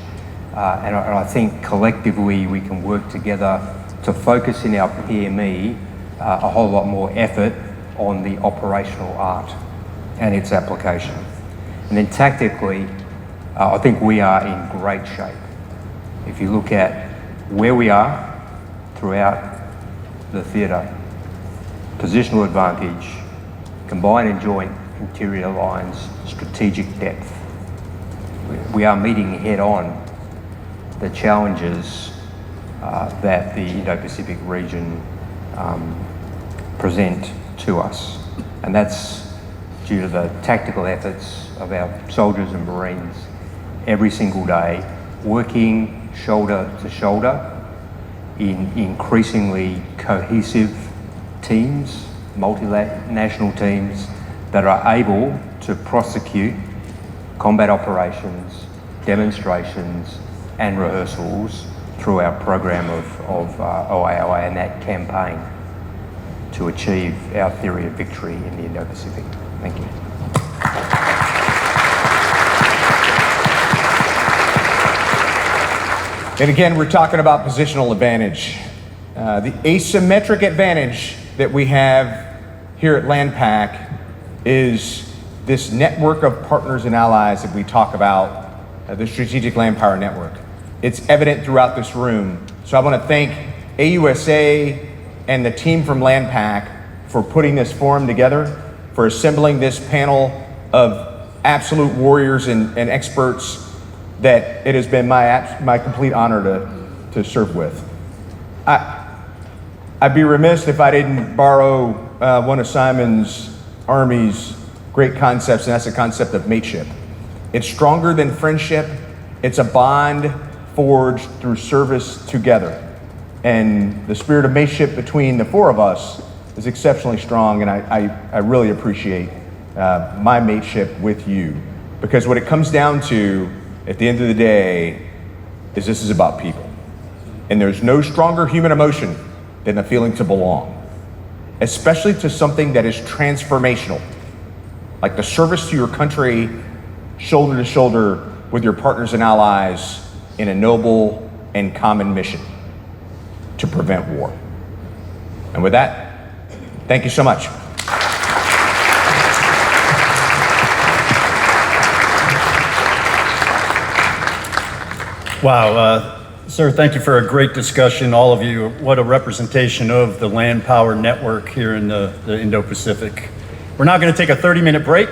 E: And I think collectively we can work together to focus in our PME a whole lot more effort on the operational art and its application. And then tactically, I think we are in great shape. If you look at where we are throughout the theatre, positional advantage, combined and joint interior lines, strategic depth. We are meeting head on the challenges that the Indo-Pacific region present to us. And that's due to the tactical efforts of our soldiers and Marines every single day, working shoulder to shoulder in increasingly cohesive teams, multinational teams that are able to prosecute combat operations, demonstrations and rehearsals through our program of OAOA and that campaign to achieve our theory of victory in the Indo-Pacific. Thank you.
A: And again, we're talking about positional advantage. The asymmetric advantage that we have here at LandPac is this network of partners and allies that we talk about, the Strategic Land Power Network. It's evident throughout this room. So I want to thank AUSA and the team from LandPac for putting this forum together, for assembling this panel of absolute warriors and experts that it has been my complete honor to serve with. I'd be remiss if I didn't borrow one of Simon's Army's great concepts, and that's the concept of mateship. It's stronger than friendship. It's a bond forged through service together. And the spirit of mateship between the four of us is exceptionally strong, and I really appreciate my mateship with you. Because what it comes down to, at the end of the day, is this is about people. And there's no stronger human emotion than the feeling to belong, especially to something that is transformational, like the service to your country, shoulder to shoulder with your partners and allies in a noble and common mission to prevent war. And with that, thank you so much.
F: Wow, sir, thank you for a great discussion, all of you. What a representation of the land power network here in the Indo-Pacific. We're now going to take a 30-minute break.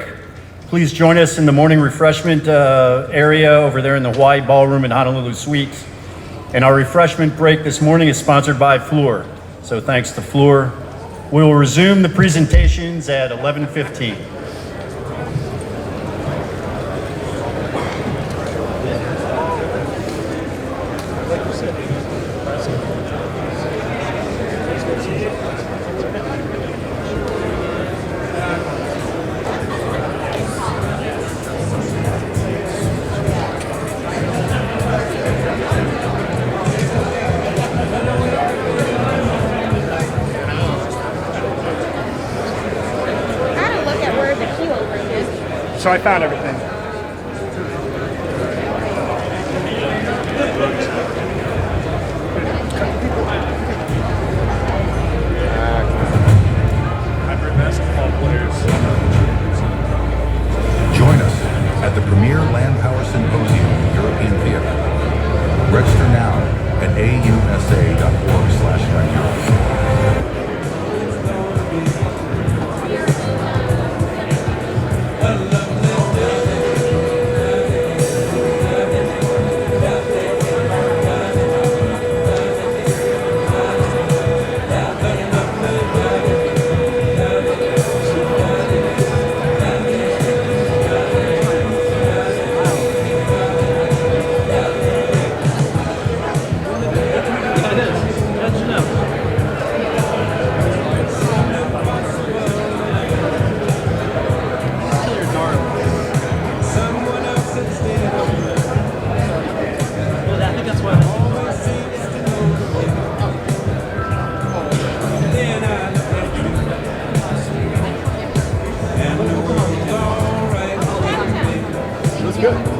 F: Please join us in the morning refreshment area over there in the Hawaii Ballroom in Honolulu Suites. And our refreshment break this morning is sponsored by Fluor. So thanks to Fluor. We will resume the presentations at 11:15.
G: So I found everything.
H: Join us at the premier Land Power Symposium European Theater. Register now at ausa.org/Europe.
G: Good.